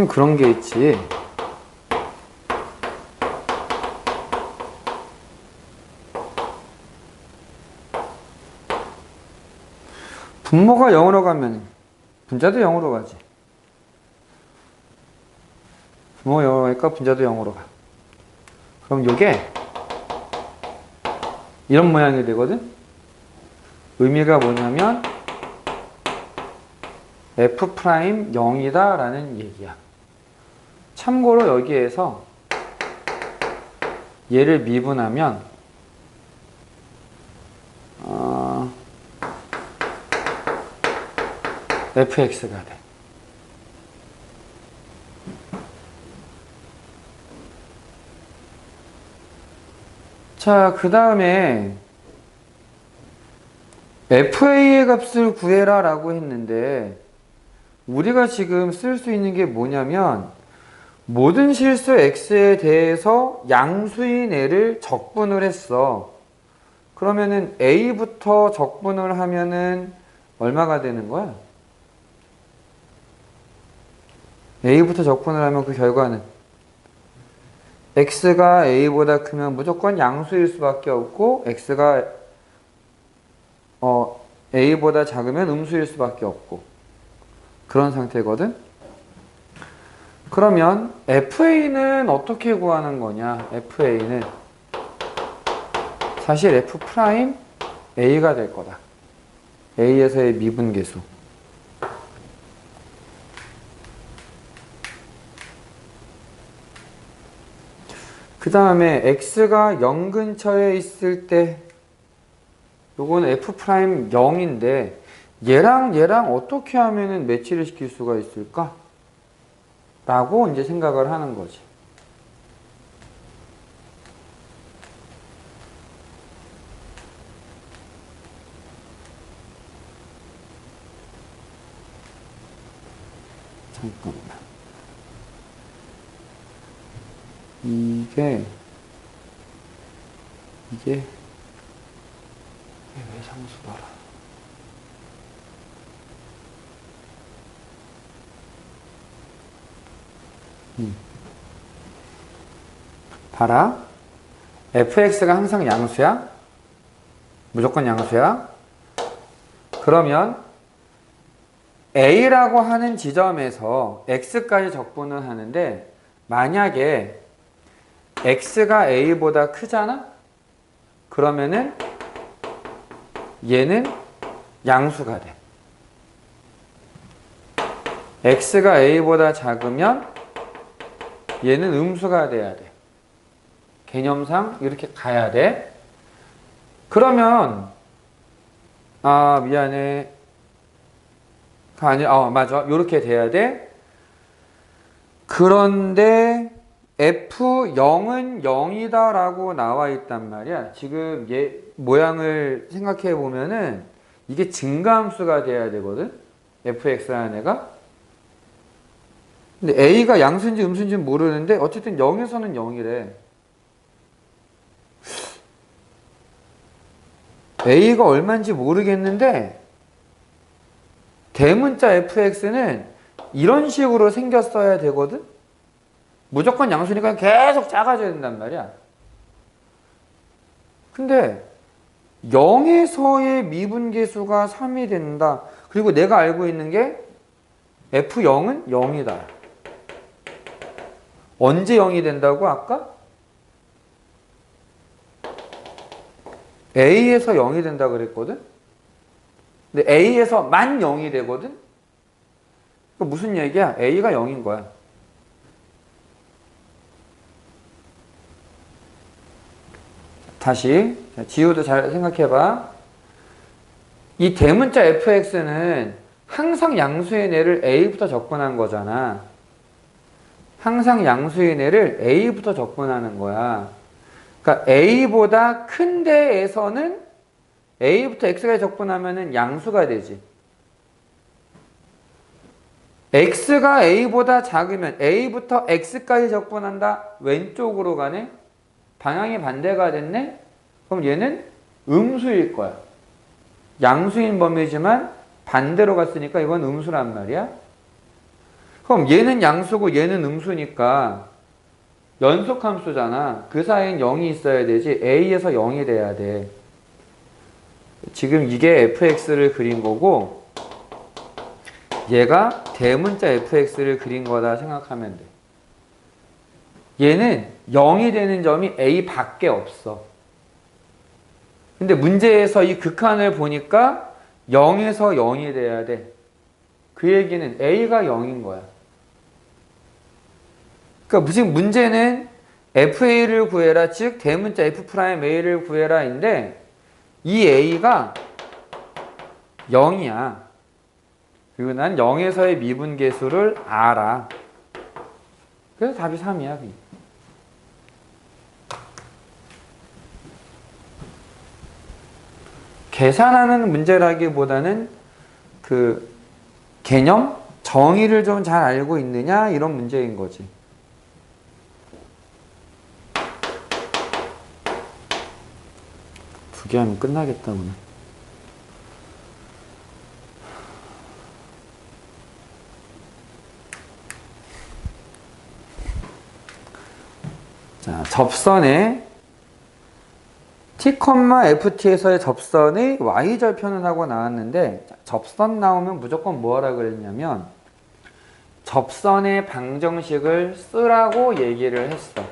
A: 그런 게 있지. 분모가 0으로 가면 분자도 0으로 가지. 분모가 0으로 가니까 분자도 0으로 가. 그럼 이게 이런 모양이 되거든. 의미가 뭐냐면 f' 0이다 라는 얘기야. 참고로 여기에서 얘를 미분하면 fx가 돼. 자, 그 다음에 fa의 값을 구해라 라고 했는데 우리가 지금 쓸 수 있는 게 뭐냐면 모든 실수 x에 대해서 양수인 애를 적분을 했어. 그러면은 a부터 적분을 하면은 얼마가 되는 거야? a부터 적분을 하면 그 결과는 x가 a보다 크면 무조건 양수일 수밖에 없고 x가 a보다 작으면 음수일 수밖에 없고 그런 상태거든. 그러면 FA는 어떻게 구하는 거냐? FA는 사실 F' A가 될 거다. A에서의 미분계수. 그 다음에 X가 0 근처에 있을 때 요거는 F' 0인데 얘랑 어떻게 하면은 매치를 시킬 수가 있을까? 라고 이제 생각을 하는 거지. 잠깐만. 이게 외상수더라. 봐라. fx가 항상 양수야? 무조건 양수야? 그러면 a라고 하는 지점에서 x까지 적분을 하는데 만약에 x가 a보다 크잖아? 그러면은 얘는 양수가 돼. x가 a보다 작으면 얘는 음수가 돼야 돼. 개념상 이렇게 가야 돼. 그러면 미안해. 맞아. 이렇게 돼야 돼. 그런데 F0은 0이다 라고 나와 있단 말이야. 지금 얘 모양을 생각해 보면은 이게 증가함수가 돼야 되거든. fx라는 애가. 근데 a가 양수인지 음수인지 모르는데 어쨌든 0에서는 0이래. a가 얼마인지 모르겠는데 대문자 fx는 이런 식으로 생겼어야 되거든. 무조건 양수니까 계속 작아져야 된단 말이야. 근데 0에서의 미분계수가 3이 된다. 그리고 내가 알고 있는 게 F0은 0이다. 언제 0이 된다고 아까? A에서 0이 된다 그랬거든? 근데 A에서만 0이 되거든? 그 무슨 얘기야? A가 0인 거야. 다시 지우도 잘 생각해봐. 이 대문자 fx는 항상 양수인 애를 a부터 접근한 거잖아. 항상 양수인 애를 a부터 접근하는 거야. 그러니까 a보다 큰 데에서는 a부터 x까지 접근하면은 양수가 되지. x가 a보다 작으면 a부터 x까지 접근한다. 왼쪽으로 가네. 방향이 반대가 됐네? 그럼 얘는 음수일 거야. 양수인 범위지만 반대로 갔으니까 이건 음수란 말이야. 그럼 얘는 양수고 얘는 음수니까 연속함수잖아. 그 사이엔 0이 있어야 되지. a에서 0이 돼야 돼. 지금 이게 fx를 그린 거고 얘가 대문자 fx를 그린 거다 생각하면 돼. 얘는 0이 되는 점이 A 밖에 없어. 근데 문제에서 이 극한을 보니까 0에서 0이 돼야 돼. 그 얘기는 A가 0인 거야. 그러니까 지금 문제는 FA를 구해라, 즉 대문자 F'A를 구해라 인데 이 A가 0이야. 그리고 난 0에서의 미분계수를 알아. 그래서 답이 3이야. 계산하는 문제라기보다는 그 개념, 정의를 좀 잘 알고 있느냐 이런 문제인 거지. 두 개 하면 끝나겠다 오늘. 자, 접선에 T,FT에서의 접선의 Y절편을 하고 나왔는데 접선 나오면 무조건 뭐 하라 그랬냐면 접선의 방정식을 쓰라고 얘기를 했어.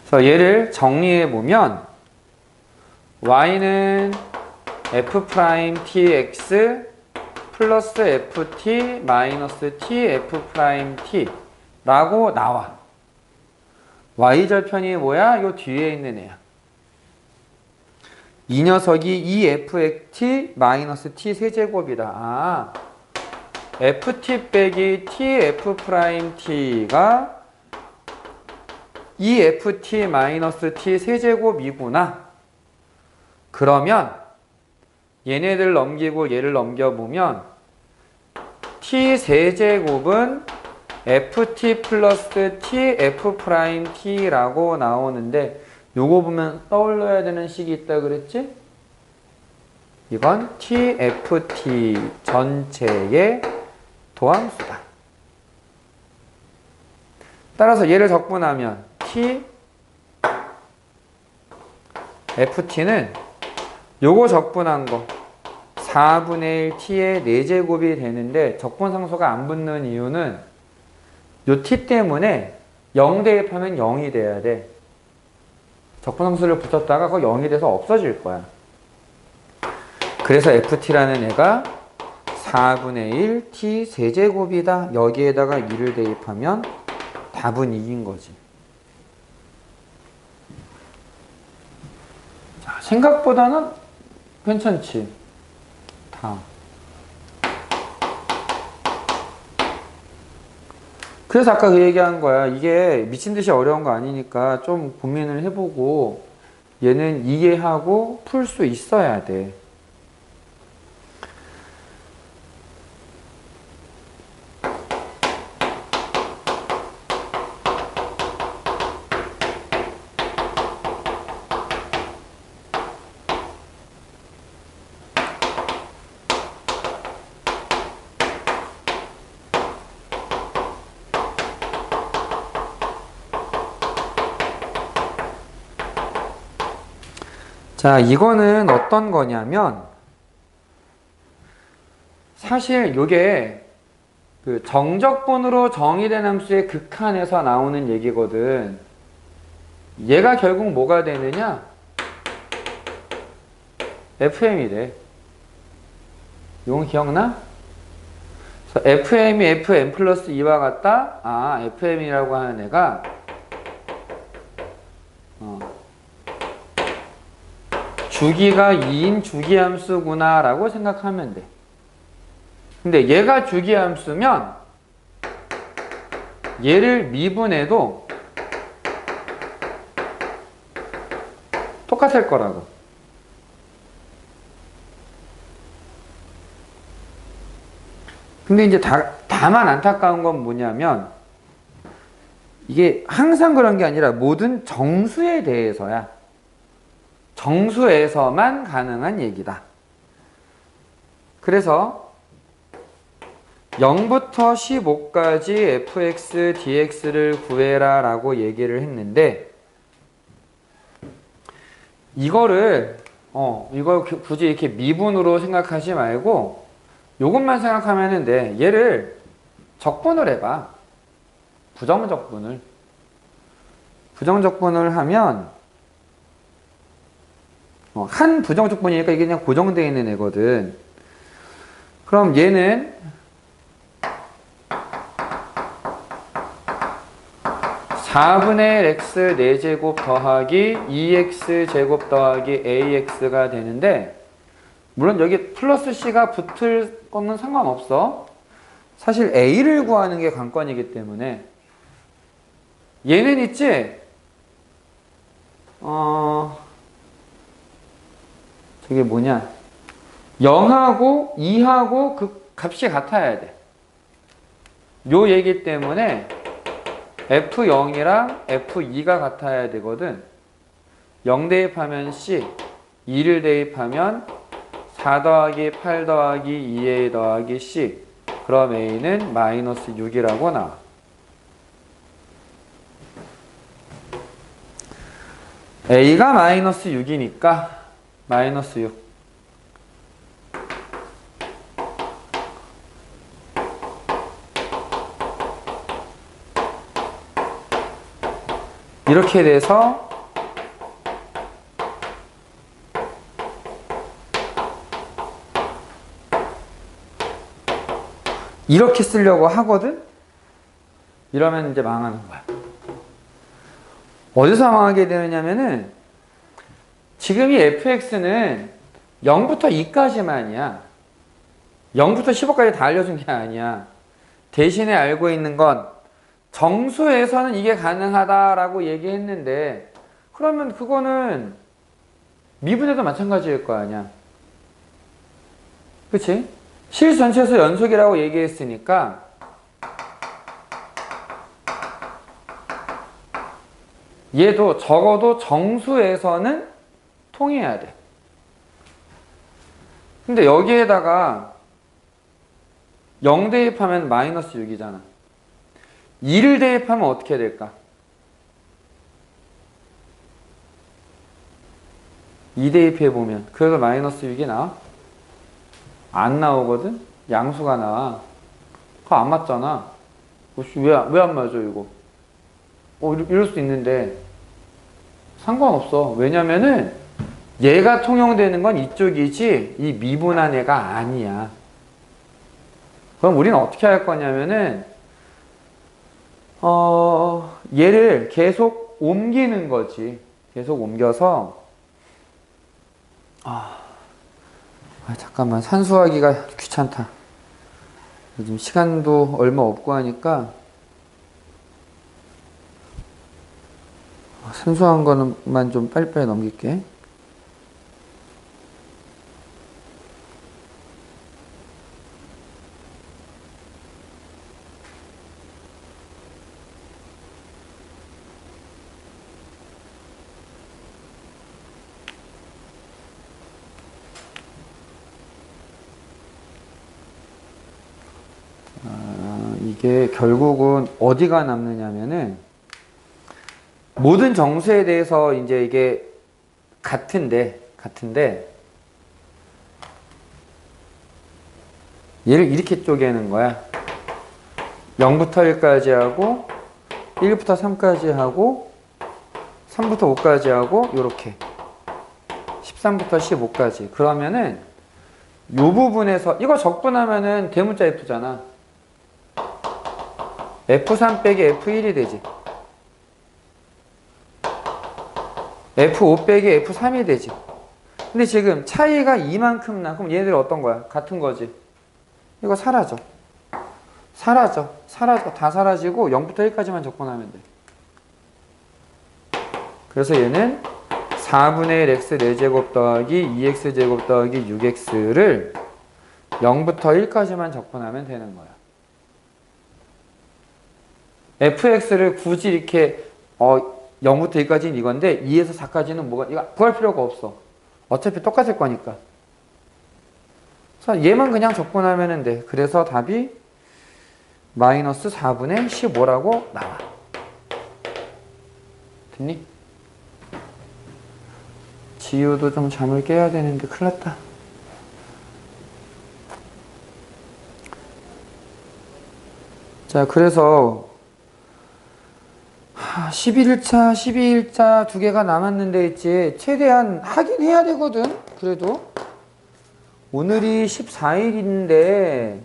A: 그래서 얘를 정리해 보면 y는 f'tx 플러스 ft 마이너스 tf't 라고 나와. y절편이 뭐야? 요 뒤에 있는 애야. 이 녀석이 EFT 마이너스 T 세제곱이다. 아, FT 빼기 TF'T가 EFT 마이너스 T 세제곱이구나. 그러면 얘네들 넘기고 얘를 넘겨보면 T 세제곱은 FT 플러스 TF'T라고 나오는데 요거 보면 떠올려야 되는 식이 있다 그랬지? 이건 TFT 전체의 도함수다. 따라서 얘를 적분하면 TFT는 요거 적분한 거 4분의 1 T의 4제곱이 되는데 적분상수가 안 붙는 이유는 요 T 때문에 0 대입하면 0이 돼야 돼. 적분함수를 붙였다가 그거 0이 돼서 없어질 거야. 그래서 FT라는 애가 4분의 1 T 세제곱이다. 여기에다가 2를 대입하면 답은 2인 거지. 자, 생각보다는 괜찮지. 다음. 그래서 아까 그 얘기한 거야. 이게 미친 듯이 어려운 거 아니니까 좀 고민을 해보고 얘는 이해하고 풀 수 있어야 돼. 자, 이거는 어떤 거냐면 사실 요게 그 정적분으로 정의된 함수의 극한에서 나오는 얘기거든. 얘가 결국 뭐가 되느냐? FM이 돼. 이건 기억나? 그래서 FM이 FM 플러스 2와 같다? 아, FM이라고 하는 애가 주기가 2인 주기함수구나 라고 생각하면 돼. 근데 얘가 주기함수면 얘를 미분해도 똑같을 거라고. 근데 이제 다만 안타까운 건 뭐냐면 이게 항상 그런 게 아니라 모든 정수에 대해서야. 정수에서만 가능한 얘기다. 그래서 0부터 15까지 fx, dx를 구해라 라고 얘기를 했는데 이거를 이걸 굳이 이렇게 미분으로 생각하지 말고 요것만 생각하면 돼. 얘를 적분을 해봐. 부정적분을 하면 한 부정적분이니까 이게 그냥 고정되어 있는 애거든. 그럼 얘는 4분의 1 x 4제곱 더하기 2x제곱 더하기 ax가 되는데 물론 여기 플러스 c가 붙을 거는 상관없어. 사실 a를 구하는 게 관건이기 때문에 얘는 있지? 저게 뭐냐? 0하고 2하고 그 값이 같아야 돼. 요 얘기 때문에 F0이랑 F2가 같아야 되거든. 0 대입하면 C, 2를 대입하면 4 더하기 8 더하기 2A 더하기 C. 그럼 A는 마이너스 6이라고 나와. A가 마이너스 6이니까 마이너스 6. 이렇게 돼서 이렇게 쓰려고 하거든? 이러면 이제 망하는 거야. 어디서 망하게 되느냐면은 지금 이 fx는 0부터 2까지만이야. 0부터 15까지 다 알려준 게 아니야. 대신에 알고 있는 건 정수에서는 이게 가능하다라고 얘기했는데, 그러면 그거는 미분에도 마찬가지일 거 아니야. 그치? 실 전체에서 연속이라고 얘기했으니까 얘도 적어도 정수에서는 통해야 돼. 근데 여기에다가 0 대입하면 마이너스 6이잖아. 2를 대입하면 어떻게 될까? 2 대입해보면 그래서 마이너스 6이 나와? 안 나오거든? 양수가 나와. 그거 안 맞잖아. 왜 안 맞아 이거? 이럴 수 있는데 상관없어. 왜냐면은 얘가 통용되는 건 이쪽이지 이 미분한 애가 아니야. 그럼 우리는 어떻게 할 거냐면은 얘를 계속 옮기는 거지. 계속 옮겨서 잠깐만, 산수하기가 귀찮다. 요즘 시간도 얼마 없고 하니까 산수한 거는만 좀 빨리빨리 넘길게. 이게 결국은 어디가 남느냐면은 모든 정수에 대해서 이제 이게 같은데 얘를 이렇게 쪼개는 거야. 0부터 1까지 하고 1부터 3까지 하고 3부터 5까지 하고 요렇게 13부터 15까지. 그러면은 요 부분에서 이거 적분하면은 대문자 F잖아. F3 빼기 F1이 되지. F5 빼기 F3이 되지. 근데 지금 차이가 이만큼 나. 그럼 얘네들이 어떤 거야? 같은 거지. 이거 사라져. 다 사라지고 0부터 1까지만 적분하면 돼. 그래서 얘는 4분의 1 x 4제곱 더하기 2x제곱 더하기 6x를 0부터 1까지만 적분하면 되는 거야. fx를 굳이 이렇게 0부터 2까지는 이건데 2에서 4까지는 뭐가, 이거 구할 필요가 없어. 어차피 똑같을 거니까. 그래서 얘만 그냥 적분하면 돼. 그래서 답이 마이너스 4분의 15라고 나와. 됐니? 지우도 좀 잠을 깨야 되는데 큰일 났다. 자, 그래서 11일차, 12일차 두 개가 남았는데 있지. 최대한 하긴 해야 되거든. 그래도 오늘이 14일인데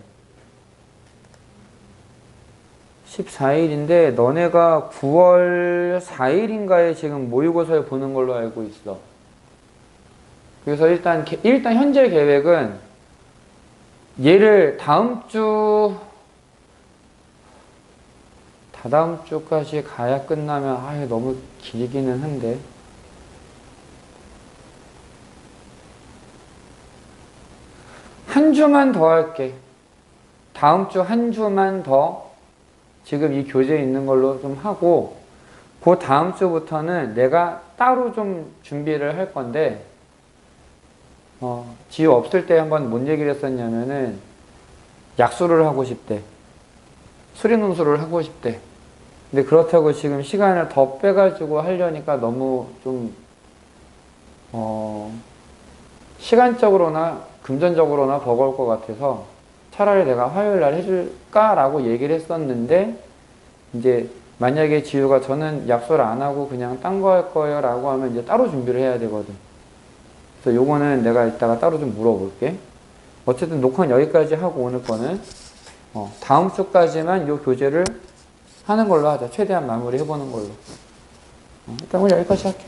A: 너네가 9월 4일인가에 지금 모의고사를 보는 걸로 알고 있어. 그래서 일단 현재 계획은 얘를 다다음 주까지 가야 끝나면 너무 길기는 한데 한 주만 더 할게. 다음 주 한 주만 더 지금 이 교재에 있는 걸로 좀 하고, 그 다음 주부터는 내가 따로 좀 준비를 할 건데, 지우 없을 때 한번 뭔 얘기를 했었냐면은 약수를 하고 싶대. 수리논술을 하고 싶대. 근데 그렇다고 지금 시간을 더 빼가지고 하려니까 너무 좀 시간적으로나 금전적으로나 버거울 것 같아서 차라리 내가 화요일 날 해줄까라고 얘기를 했었는데, 이제 만약에 지우가 저는 약속을 안 하고 그냥 딴 거 할 거예요 라고 하면 이제 따로 준비를 해야 되거든. 그래서 요거는 내가 이따가 따로 좀 물어볼게. 어쨌든 녹화는 여기까지 하고 오늘 거는 다음 주까지만 요 교재를 하는 걸로 하자. 최대한 마무리 해보는 걸로. 일단 오늘 여기까지 할게.